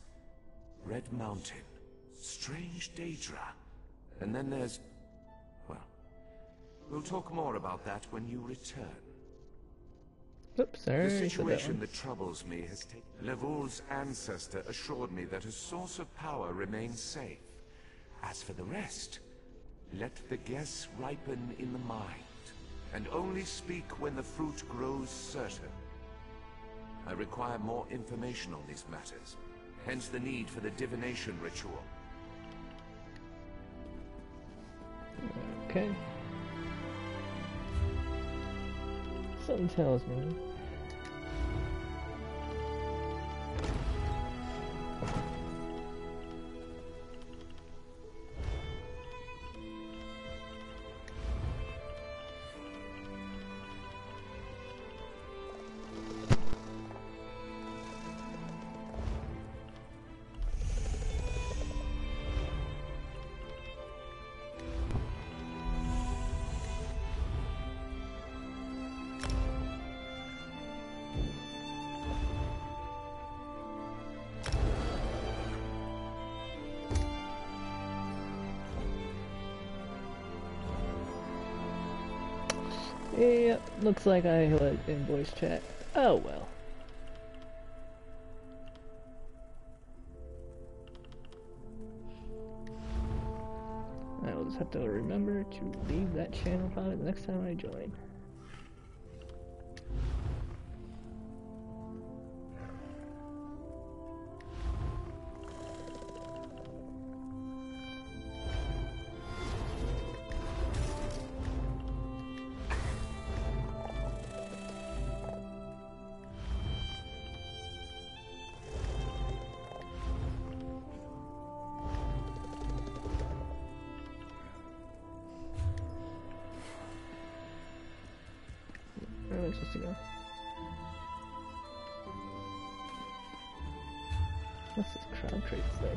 Red Mountain, strange Daedra, and then there's... well, we'll talk more about that when you return. Oops, sorry. The situation that troubles me has taken... Levoul's ancestor assured me that a source of power remains safe. As for the rest, let the guess ripen in the mind, and only speak when the fruit grows certain. I require more information on these matters, hence the need for the divination ritual. Okay. Something tells me. Yep, looks like I was in voice chat. Oh well. I'll just have to remember to leave that channel probably the next time I join. Where am I supposed to go? What's this crown trait say?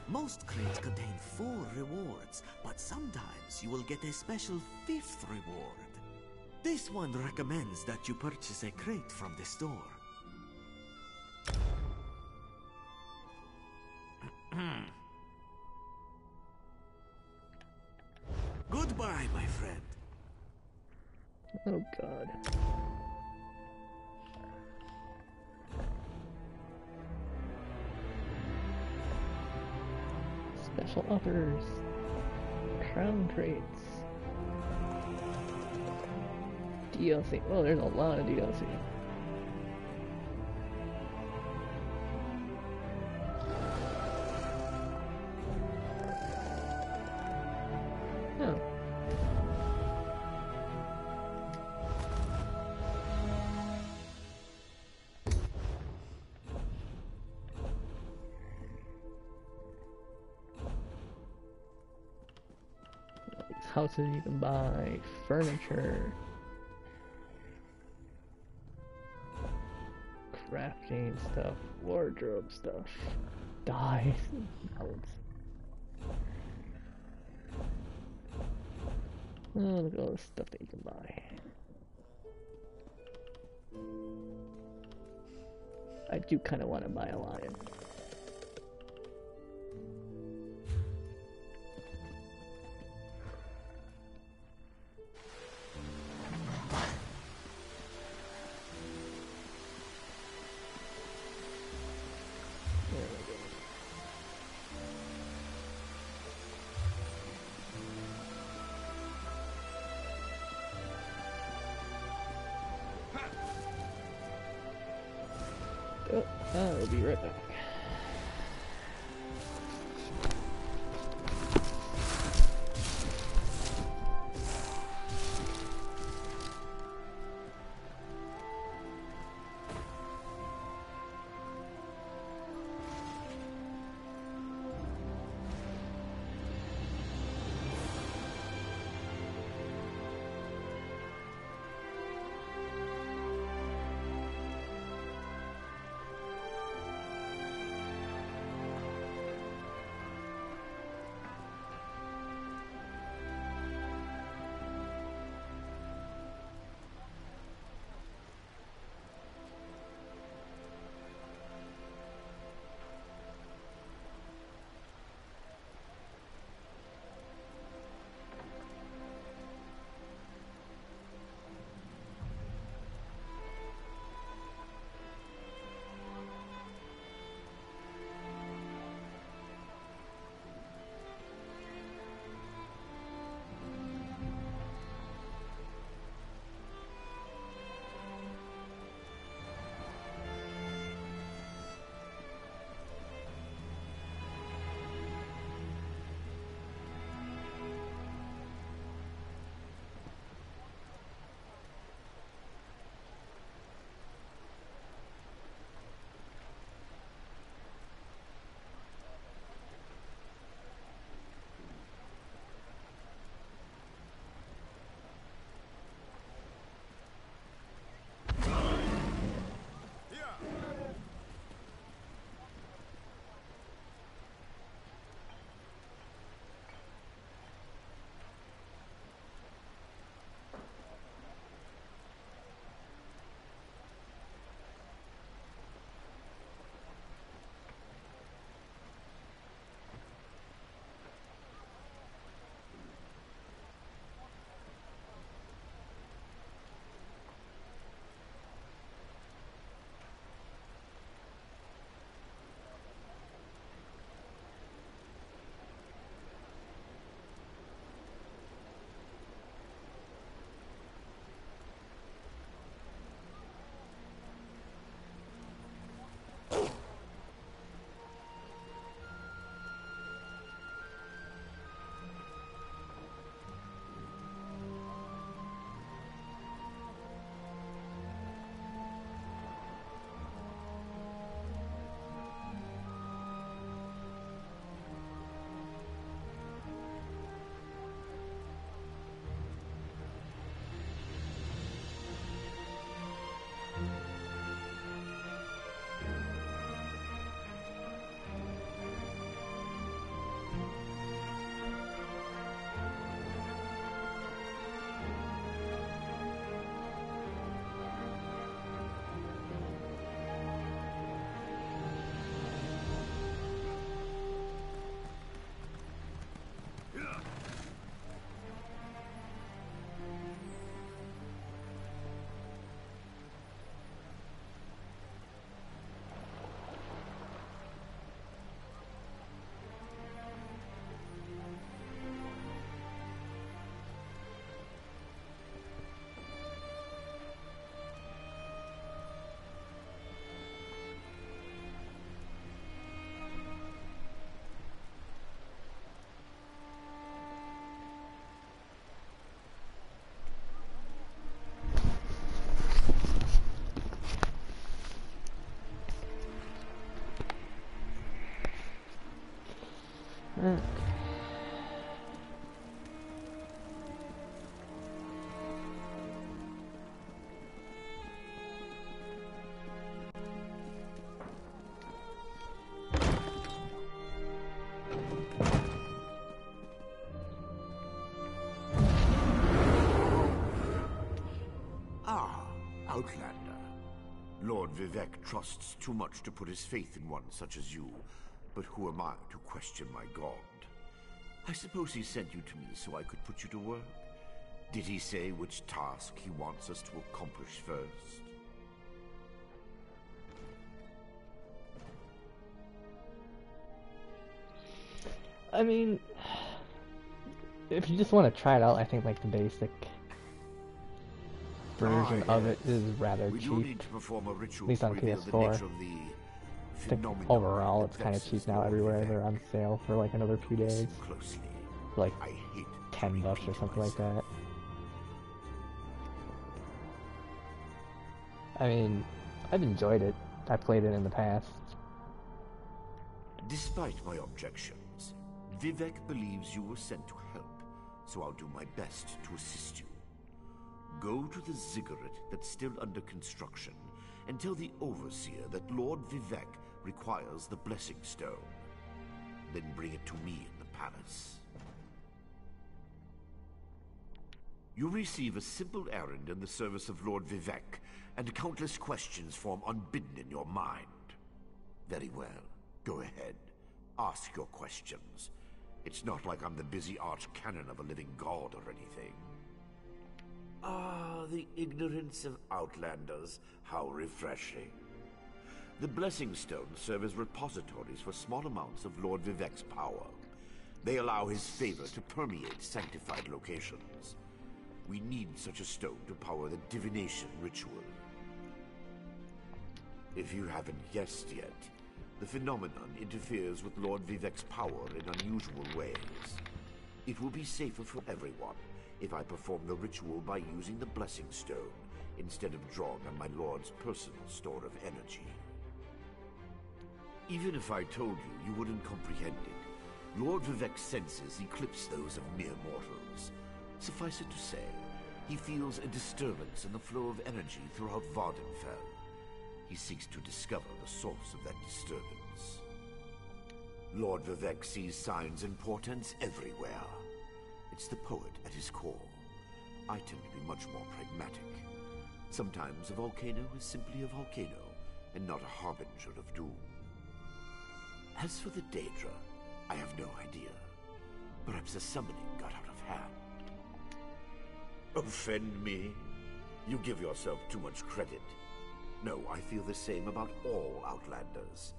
Most crates contain 4 rewards, but sometimes you will get a special 5th reward. This one recommends that you purchase a crate from the store. Goodbye, my friend. Oh god. Special offers. Crown traits. DLC. Oh, there's a lot of DLC. Oh. Houses you can buy, furniture, crafting stuff, wardrobe stuff, dyes, mounts. Oh, look at all the stuff that you can buy. I do kind of want to buy a lion. I'll be right back. outlander. Lord Vivek trusts too much to put his faith in one such as you, but who am I to question my god? I suppose he sent you to me so I could put you to work? Did he say which task he wants us to accomplish first? I mean, if you just want to try it out, I think like the basic version of it is rather We cheap. do need to perform a ritual At least on to reveal the PS4. nature of the I think overall it's kind of cheap now everywhere. They're on sale for like another few days. For like $10 or something like that. I mean, I've enjoyed it. I played it in the past. Despite my objections, Vivek believes you were sent to help, so I'll do my best to assist you. Go to the ziggurat that's still under construction and tell the Overseer that Lord Vivek requires the Blessing Stone. Then bring it to me in the palace. You receive a simple errand in the service of Lord Vivek, and countless questions form unbidden in your mind. Very well. Go ahead. Ask your questions. It's not like I'm the busy arch-canon of a living god or anything. Ah, the ignorance of outlanders. How refreshing. The Blessing Stones serve as repositories for small amounts of Lord Vivek's power. They allow his favor to permeate sanctified locations. We need such a stone to power the divination ritual. If you haven't guessed yet, the phenomenon interferes with Lord Vivek's power in unusual ways. It will be safer for everyone if I perform the ritual by using the Blessing Stone instead of drawing on my Lord's personal store of energy. Even if I told you, you wouldn't comprehend it. Lord Vivek's senses eclipse those of mere mortals. Suffice it to say, he feels a disturbance in the flow of energy throughout Vardenfell. He seeks to discover the source of that disturbance. Lord Vivek sees signs and portents everywhere. It's the poet at his core. I tend to be much more pragmatic. Sometimes a volcano is simply a volcano, and not a harbinger of doom. As for the Daedra, I have no idea. Perhaps the summoning got out of hand. Offend me? You give yourself too much credit. No, I feel the same about all Outlanders.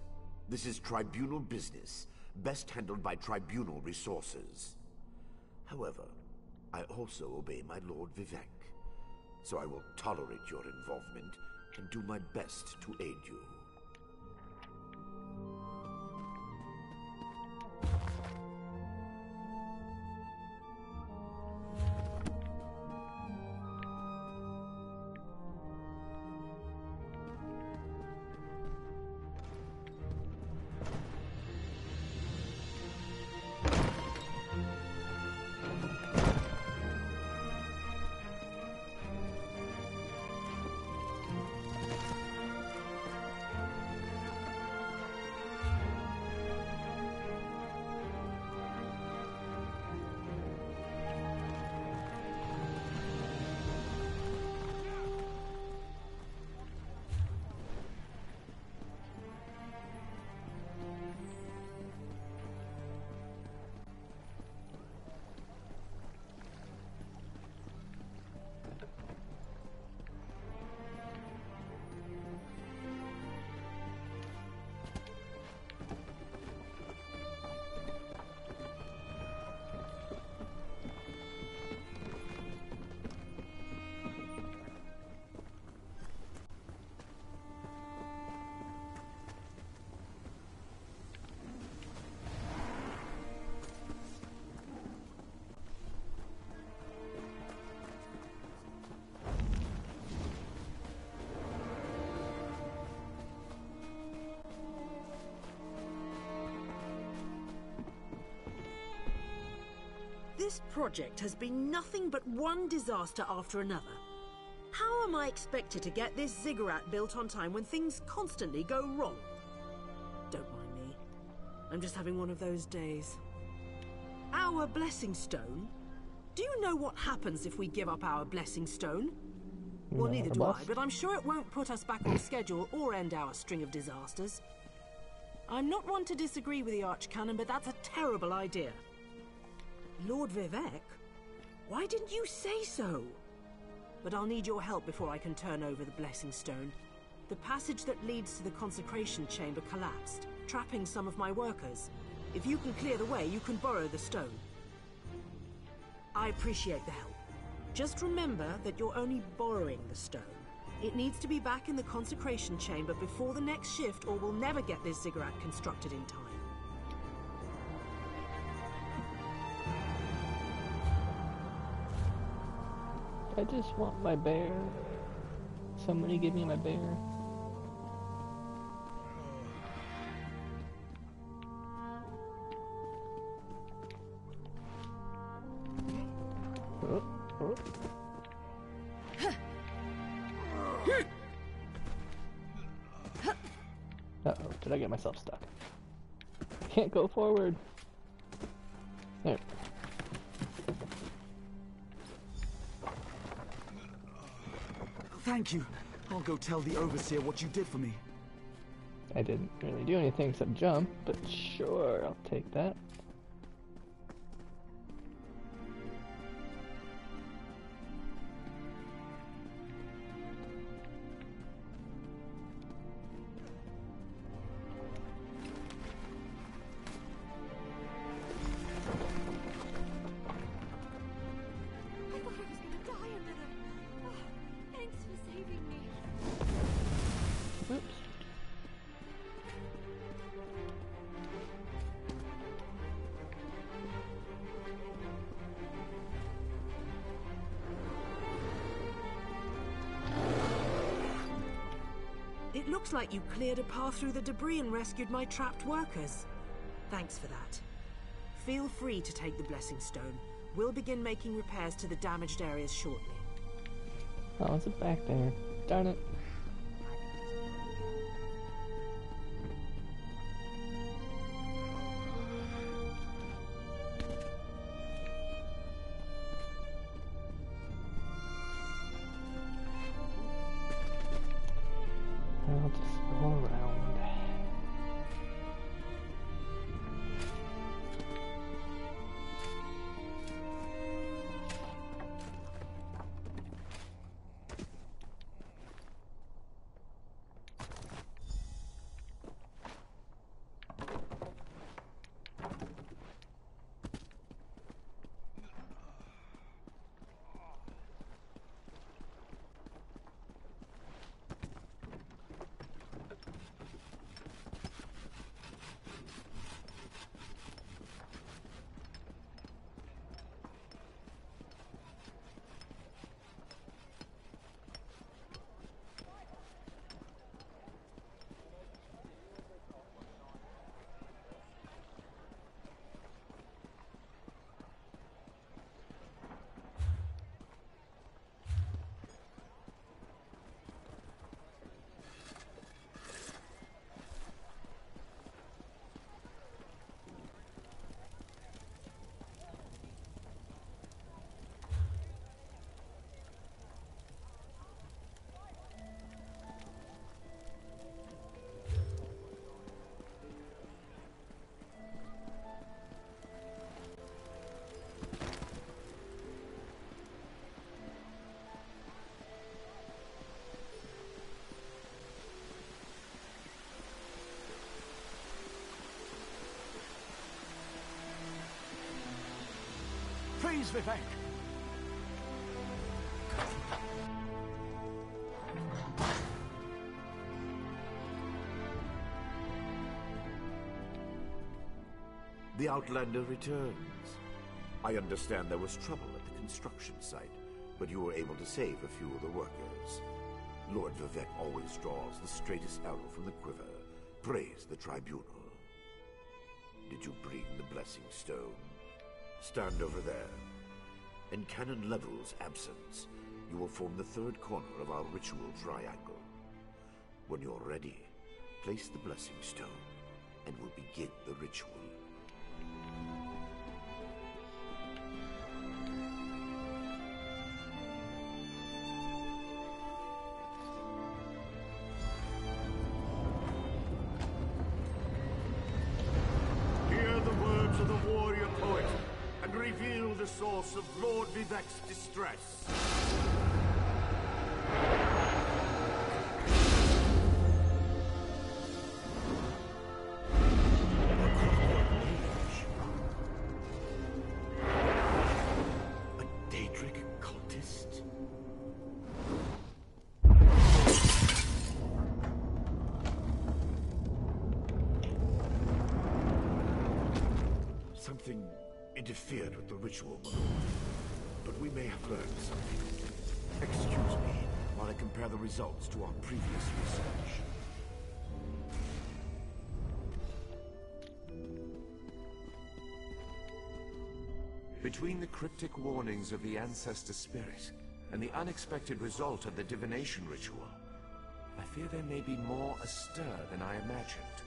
This is tribunal business, best handled by tribunal resources. However, I also obey my Lord Vivek, so I will tolerate your involvement and do my best to aid you. This project has been nothing but one disaster after another. How am I expected to get this ziggurat built on time when things constantly go wrong? Don't mind me. I'm just having one of those days. Our Blessing Stone? Do you know what happens if we give up our Blessing Stone? Well, No, neither a do I, bus? but I'm sure it won't put us back on schedule or end our string of disasters. I'm not one to disagree with the Archcanon, but that's a terrible idea. Lord Vivek? Why didn't you say so? But I'll need your help before I can turn over the Blessing Stone. The passage that leads to the consecration chamber collapsed, trapping some of my workers. If you can clear the way, you can borrow the stone. I appreciate the help. Just remember that you're only borrowing the stone. It needs to be back in the consecration chamber before the next shift, or we'll never get this ziggurat constructed in time. I just want my bear. Somebody give me my bear. Oh, oh. Uh-oh, did I get myself stuck? Can't go forward. There. Thank you. I'll go tell the Overseer what you did for me. I didn't really do anything except jump, but sure, I'll take that. It looks like you cleared a path through the debris and rescued my trapped workers. Thanks for that. Feel free to take the Blessing Stone. We'll begin making repairs to the damaged areas shortly. Oh, is it back there? Darn it. I'll just go around. Praise Vivek! The Outlander returns. I understand there was trouble at the construction site, but you were able to save a few of the workers. Lord Vivek always draws the straightest arrow from the quiver. Praise the tribunal. Did you bring the Blessing Stone? Stand over there. In Canon Level's absence, you will form the third corner of our ritual triangle. When you're ready, place the Blessing Stone, and we'll begin the ritual. source of Lord Vivek's distress. A Daedric cultist? Something interfered with the ritual, my lord. But we may have learned something. Excuse me while I compare the results to our previous research. Between the cryptic warnings of the ancestor spirit and the unexpected result of the divination ritual, I fear there may be more astir than I imagined.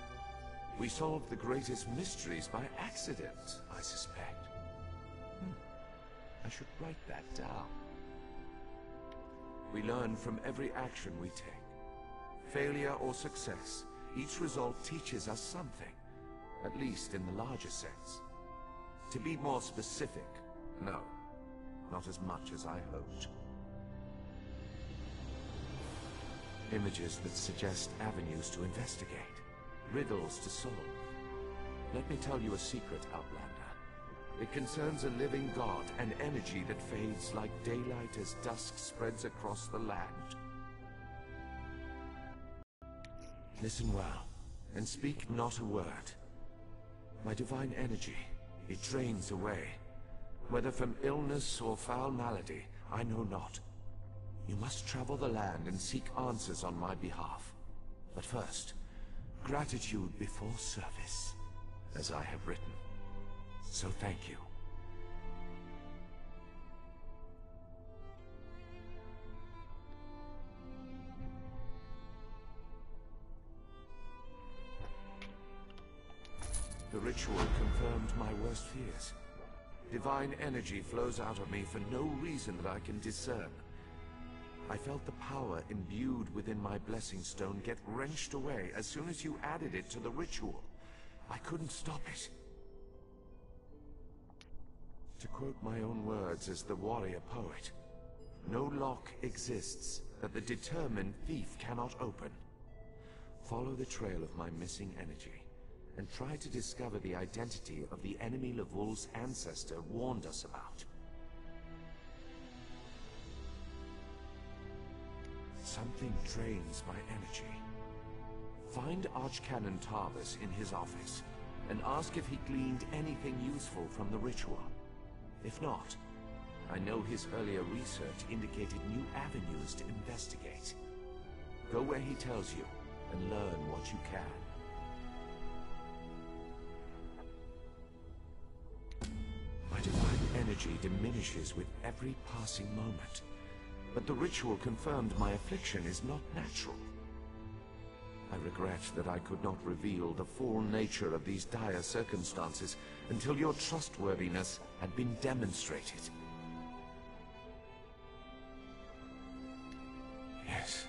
We solved the greatest mysteries by accident, I suspect. I should write that down. We learn from every action we take. Failure or success, each result teaches us something, at least in the larger sense. To be more specific, no, not as much as I hoped. Images that suggest avenues to investigate, riddles to solve. Let me tell you a secret, Outlander. It concerns a living god, an energy that fades like daylight as dusk spreads across the land. Listen well, and speak not a word. My divine energy, it drains away. Whether from illness or foul malady, I know not. You must travel the land and seek answers on my behalf. But first, gratitude before service, as I have written. So thank you. The ritual confirmed my worst fears. Divine energy flows out of me for no reason that I can discern. I felt the power imbued within my blessing stone get wrenched away as soon as you added it to the ritual. I couldn't stop it. To quote my own words as the warrior poet, no lock exists that the determined thief cannot open. Follow the trail of my missing energy, and try to discover the identity of the enemy Lavul's ancestor warned us about. Something drains my energy. Find Archcanon Tarvis in his office, and ask if he gleaned anything useful from the ritual. If not, I know his earlier research indicated new avenues to investigate. Go where he tells you, and learn what you can. My divine energy diminishes with every passing moment, but the ritual confirmed my affliction is not natural. I regret that I could not reveal the full nature of these dire circumstances until your trustworthiness had been demonstrated. Yes,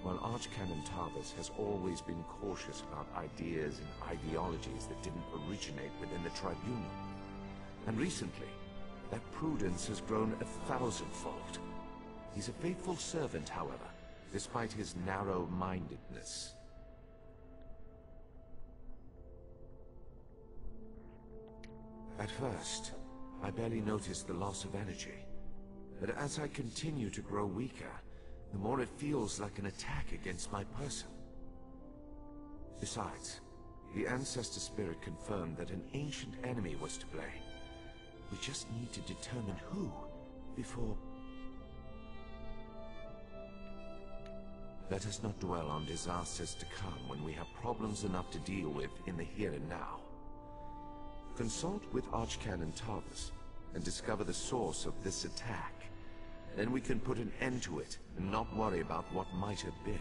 while Archcanon Tarvis has always been cautious about ideas and ideologies that didn't originate within the Tribunal, and recently, that prudence has grown 1,000-fold. He's a faithful servant, however, despite his narrow-mindedness. At first, I barely noticed the loss of energy, but as I continue to grow weaker, the more it feels like an attack against my person. Besides, the Ancestor Spirit confirmed that an ancient enemy was to blame. We just need to determine who before... Let us not dwell on disasters to come when we have problems enough to deal with in the here and now. Consult with Archcanon Tarvis and discover the source of this attack. Then we can put an end to it and not worry about what might have been.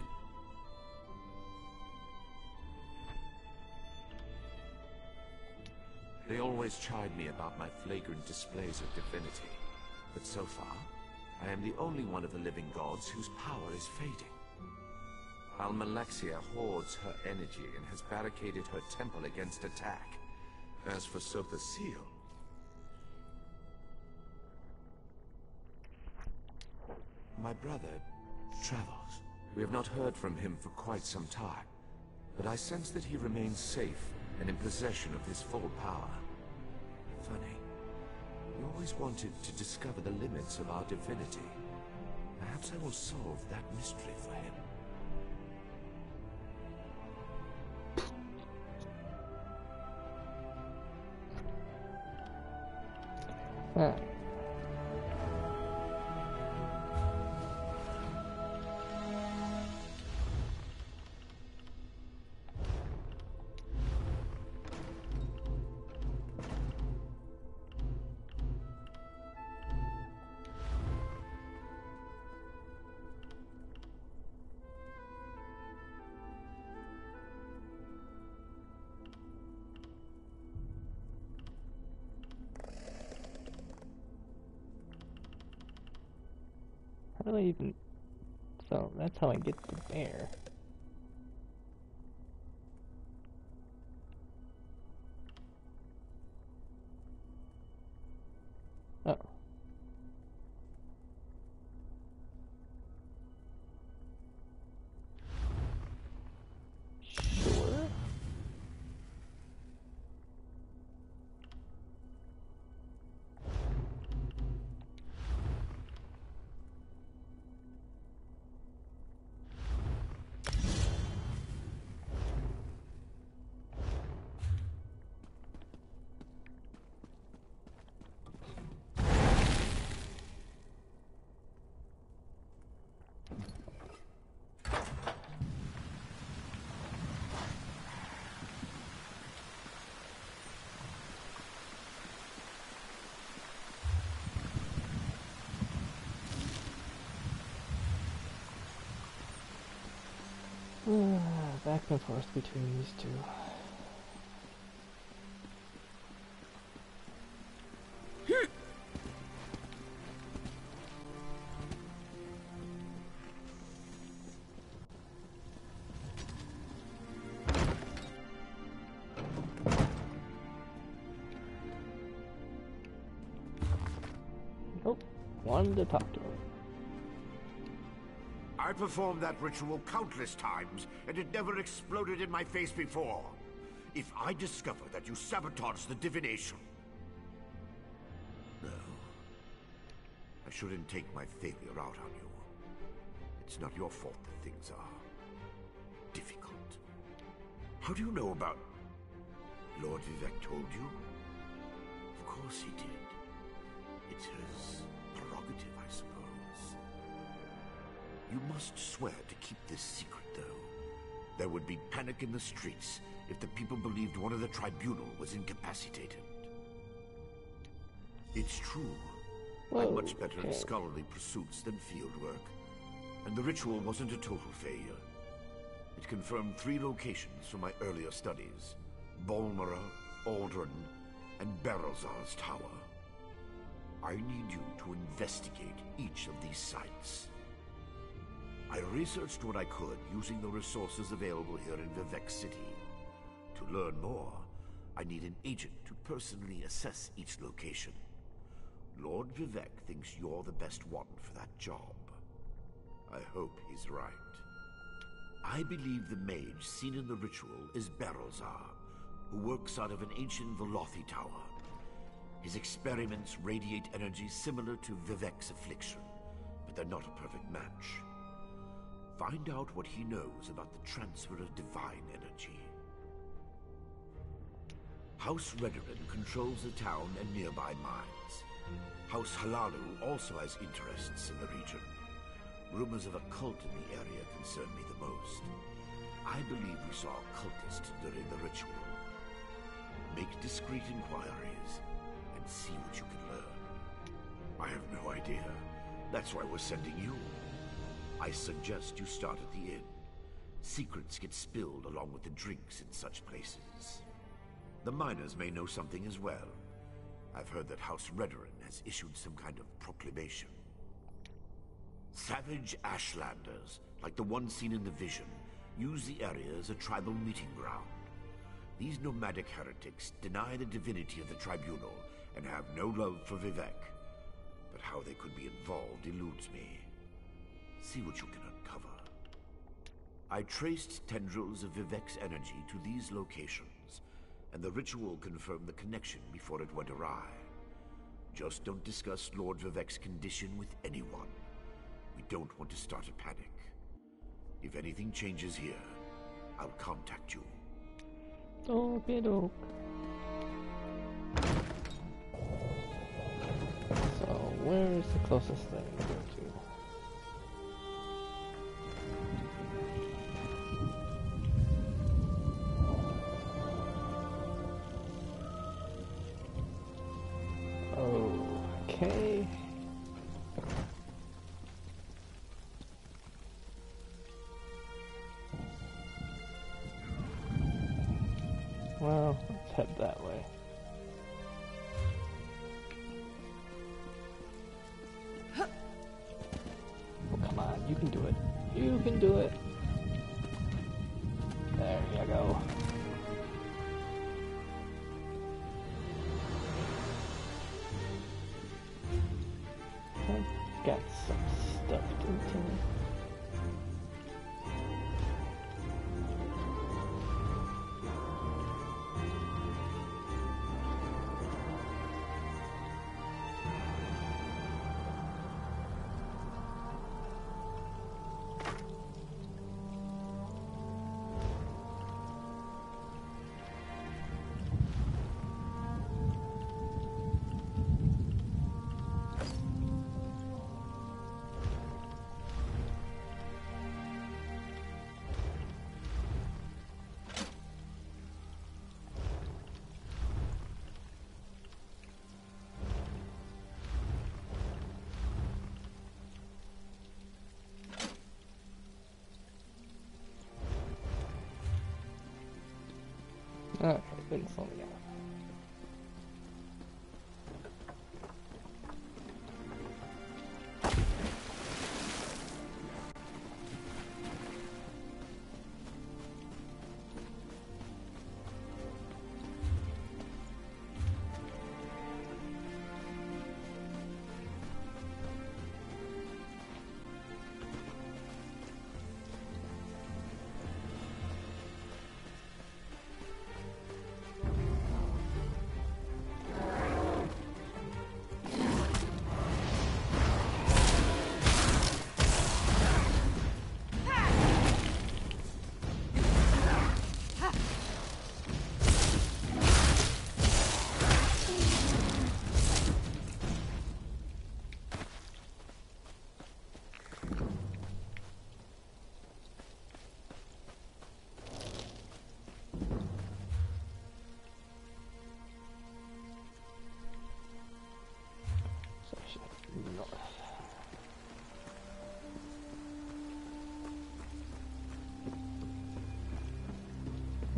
They always chide me about my flagrant displays of divinity, but so far, I am the only one of the living gods whose power is fading. Almalexia hoards her energy and has barricaded her temple against attack. As for Sotha Seal, my brother travels. We have not heard from him for quite some time, but I sense that he remains safe and in possession of his full power. Funny. We always wanted to discover the limits of our divinity. Perhaps I will solve that mystery for him. How do I even... So, that's how I get the bear. Oh. Sure. Back and forth between these two. Nope, wanted to talk to him. I performed that ritual countless times, and it never exploded in my face before. If I discover that you sabotaged the divination... No. I shouldn't take my failure out on you. It's not your fault that things are... difficult. How do you know about... Lord Vivek told you? Of course he did. It's his prerogative, I suppose. You must swear to keep this secret, though. There would be panic in the streets if the people believed one of the tribunal was incapacitated. It's true. I'm much better at scholarly pursuits than fieldwork. And the ritual wasn't a total failure. It confirmed 3 locations from my earlier studies. Balmora, Aldrin, and Berelzar's tower. I need you to investigate each of these sites. I researched what I could using the resources available here in Vivek City. To learn more, I need an agent to personally assess each location. Lord Vivek thinks you're the best one for that job. I hope he's right. I believe the mage seen in the ritual is Berelzar, who works out of an ancient Velothi tower. His experiments radiate energy similar to Vivek's affliction, but they're not a perfect match. Find out what he knows about the transfer of divine energy. House Redoran controls the town and nearby mines. House Halalu also has interests in the region. Rumors of a cult in the area concern me the most. I believe we saw a cultist during the ritual. Make discreet inquiries and see what you can learn. I have no idea. That's why we're sending you. I suggest you start at the inn. Secrets get spilled along with the drinks in such places. The miners may know something as well. I've heard that House Redoran has issued some kind of proclamation. Savage Ashlanders, like the one seen in the vision, use the area as a tribal meeting ground. These nomadic heretics deny the divinity of the tribunal and have no love for Vivek. But how they could be involved eludes me. See what you can uncover. I traced tendrils of Vivek's energy to these locations, and the ritual confirmed the connection before it went awry. Just don't discuss Lord Vivek's condition with anyone. We don't want to start a panic. If anything changes here, I'll contact you. Okay, doke. So, where's the closest thing to go to? Okay. Well, let's head that way. Oh, come on, you can do it. You can do it. There you go. I've got some stuff to do. Okay, didn't slow me down.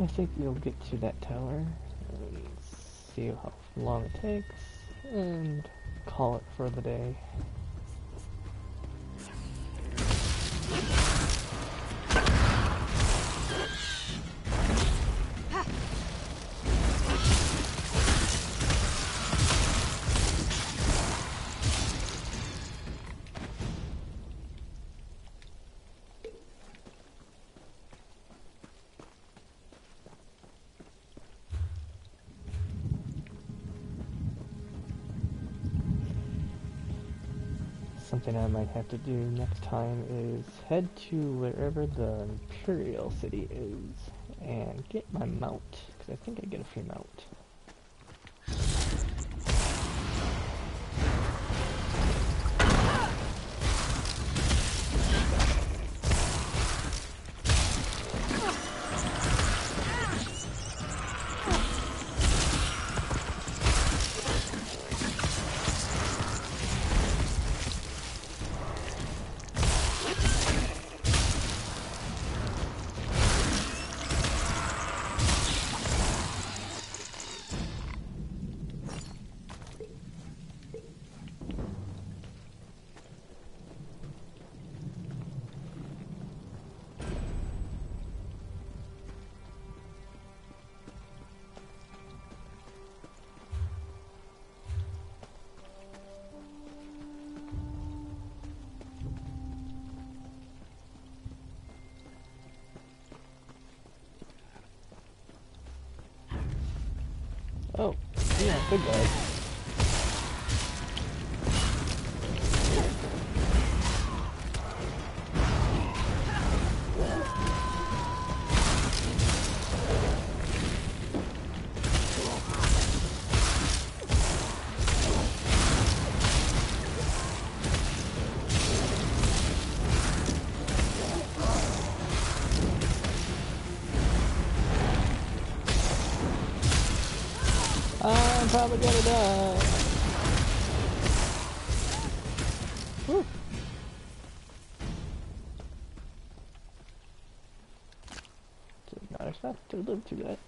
I think we'll get to that tower and see how long it takes and call it for the day. Something I might have to do next time is head to wherever the Imperial City is and get my mount, because I think I get a free mount. Oh, yeah, good guy. I'm probably gonna die. Whew. Did not expect to live through that.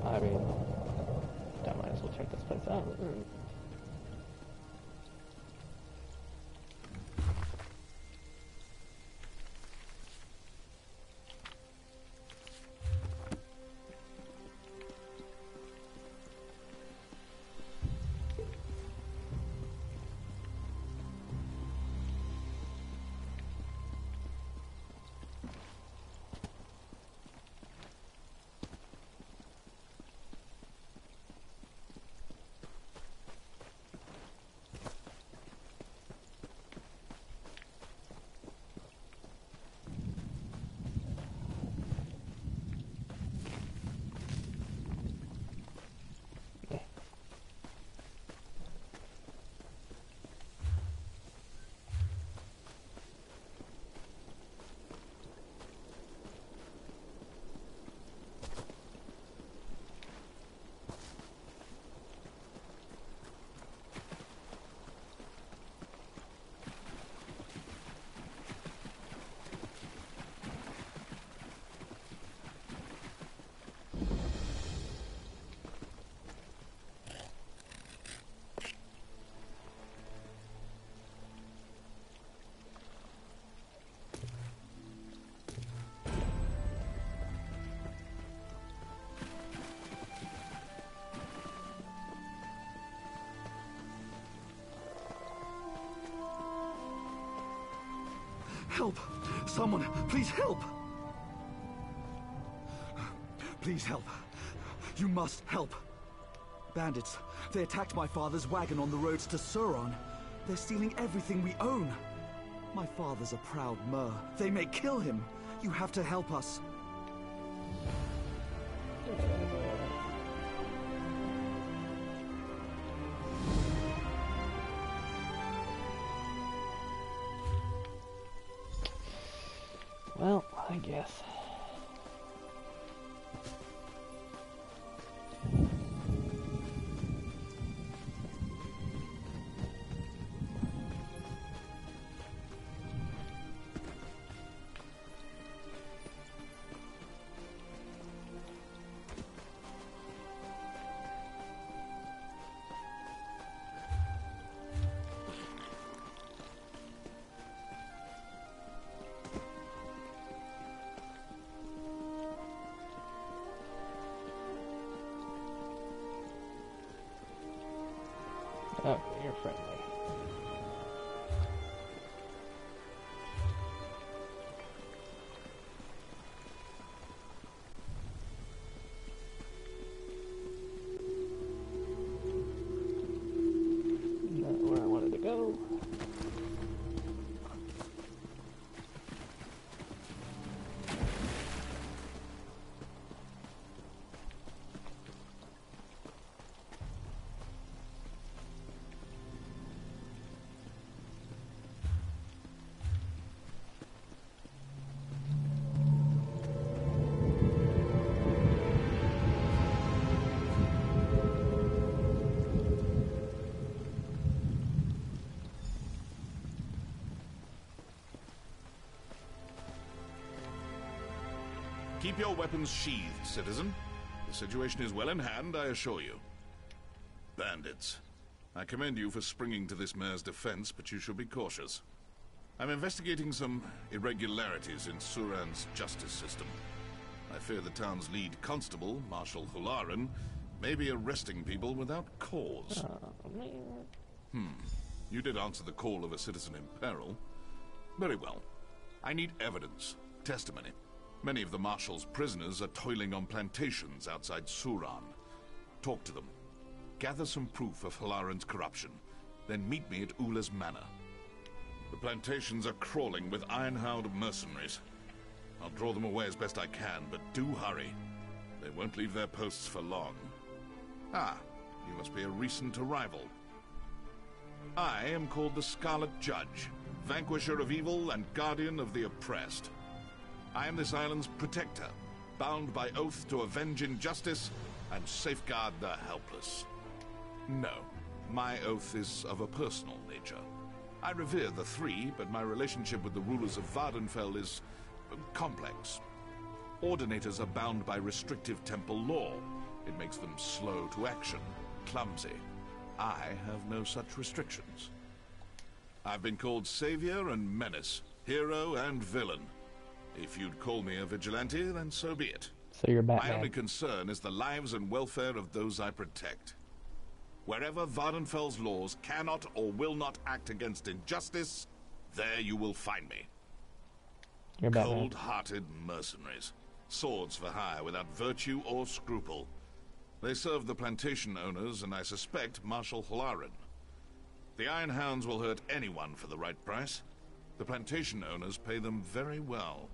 I mean, I might as well check this place out. Help! Someone, please help! Please help. You must help. Bandits, they attacked my father's wagon on the roads to Sauron. They're stealing everything we own. My father's a proud Mer. They may kill him. You have to help us. Well, I guess. Oh, you're friendly. Not where I wanted to go. Keep your weapons sheathed, citizen. The situation is well in hand, I assure you. Bandits. I commend you for springing to this mayor's defense, but you should be cautious. I'm investigating some irregularities in Suran's justice system. I fear the town's lead constable, Marshal Hularan, may be arresting people without cause. You did answer the call of a citizen in peril. Very well. I need evidence. testimony. Many of the Marshal's prisoners are toiling on plantations outside Suran. Talk to them. Gather some proof of Halaran's corruption. Then meet me at Ula's manor. The plantations are crawling with iron-hound mercenaries. I'll draw them away as best I can, but do hurry. They won't leave their posts for long. Ah, you must be a recent arrival. I am called the Scarlet Judge, vanquisher of evil and guardian of the oppressed. I am this island's protector, bound by oath to avenge injustice and safeguard the helpless. No, my oath is of a personal nature. I revere the three, but my relationship with the rulers of Vardenfell is complex. Ordinators are bound by restrictive temple law. It makes them slow to action, clumsy. I have no such restrictions. I've been called savior and menace, hero and villain. If you'd call me a vigilante, then so be it. So you're Batman. My only concern is the lives and welfare of those I protect. Wherever Vardenfell's laws cannot or will not act against injustice, there you will find me. You're Batman. Cold-hearted mercenaries. Swords for hire without virtue or scruple. They serve the plantation owners and I suspect Marshal Halaran. The Iron Hounds will hurt anyone for the right price. The plantation owners pay them very well.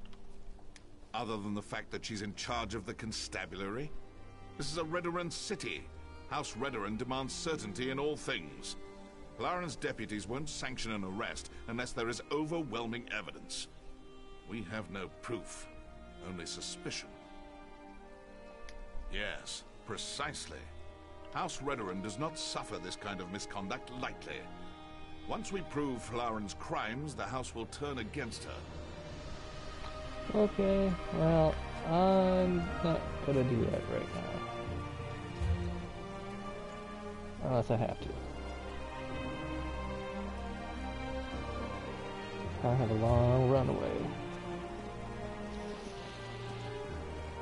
Other than the fact that she's in charge of the constabulary. This is a Redoran city. House Redoran demands certainty in all things. Halaran's deputies won't sanction an arrest unless there is overwhelming evidence. We have no proof, only suspicion. Yes, precisely. House Redoran does not suffer this kind of misconduct lightly. Once we prove Halaran's crimes, the House will turn against her. Okay, well, I'm not gonna do that right now. Unless I have to. I have a long runaway.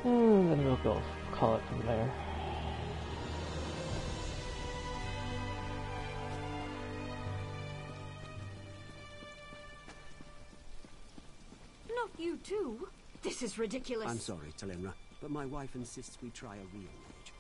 And then we'll go call it from there. Not you too. This is ridiculous. I'm sorry, Talenra, but my wife insists we try a real mage.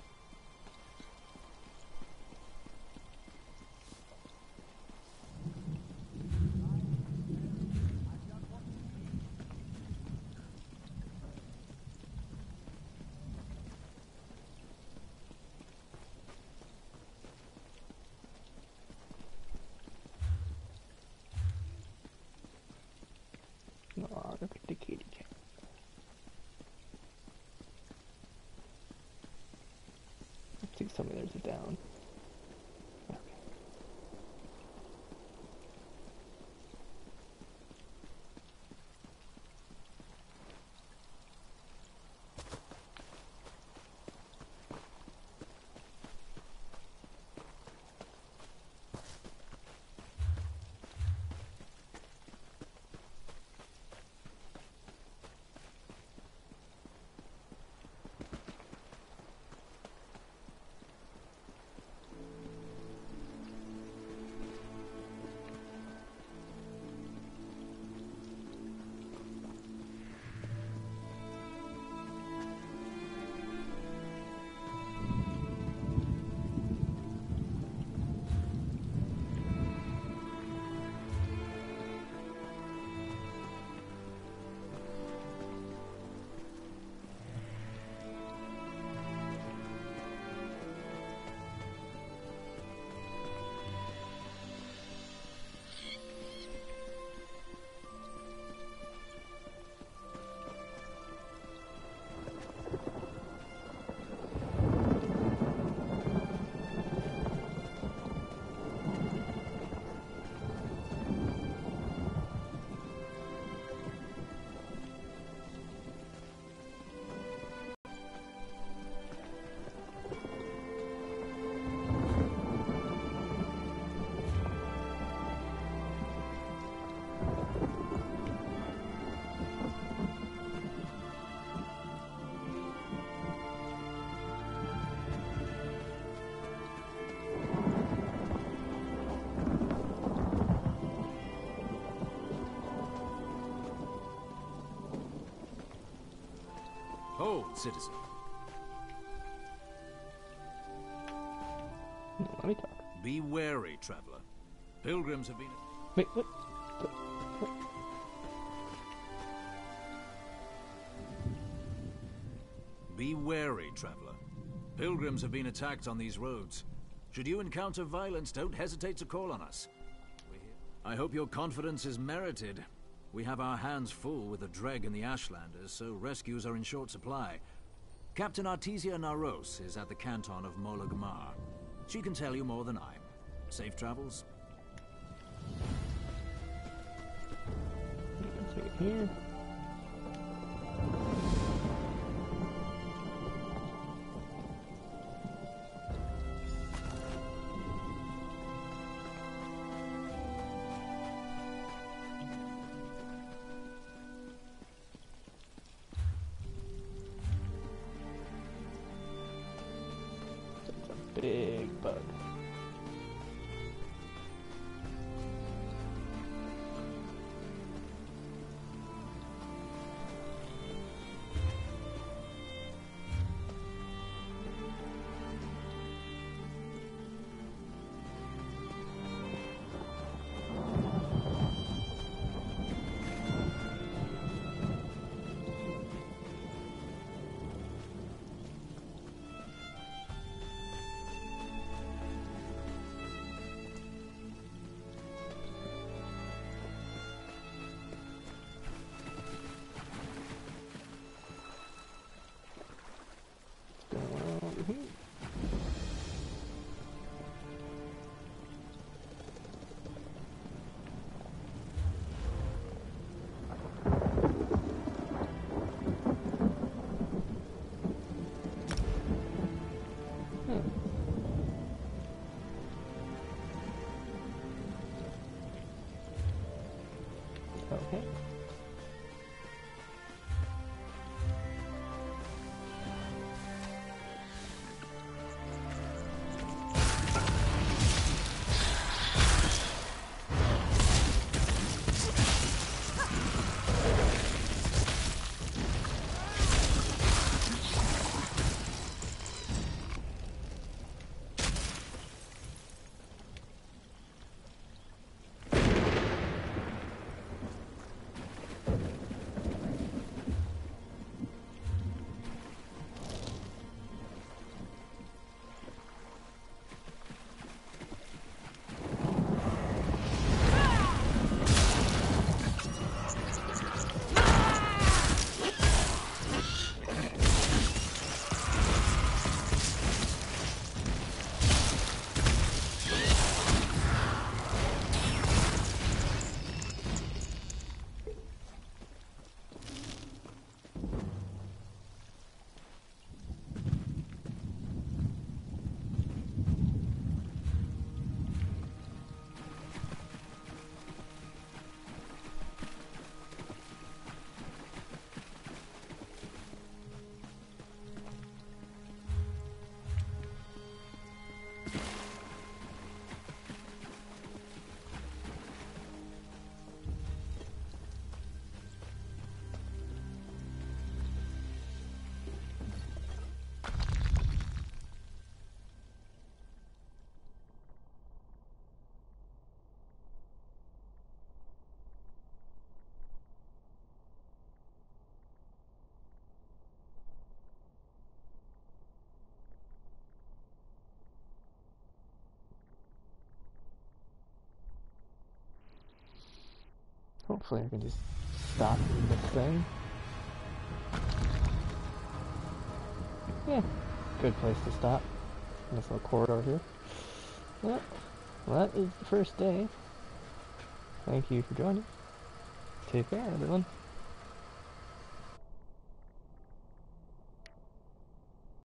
Aw, look at the kitty cat. Please tell me there's a down. Okay. citizen. Let me talk. Be wary, traveler. Pilgrims have been... Wait, what? Be wary, traveler. Pilgrims have been attacked on these roads. Should you encounter violence, don't hesitate to call on us. I hope your confidence is merited. We have our hands full with the Dreg and the Ashlanders, so rescues are in short supply. Captain Artesia Naros is at the canton of Mola Gamar. She can tell you more than I. Safe travels. Right here. Big bug. Okay. Hopefully I can just stop this thing. Yeah, good place to stop. This little corridor here. Well, that is the first day. Thank you for joining. Take care, everyone.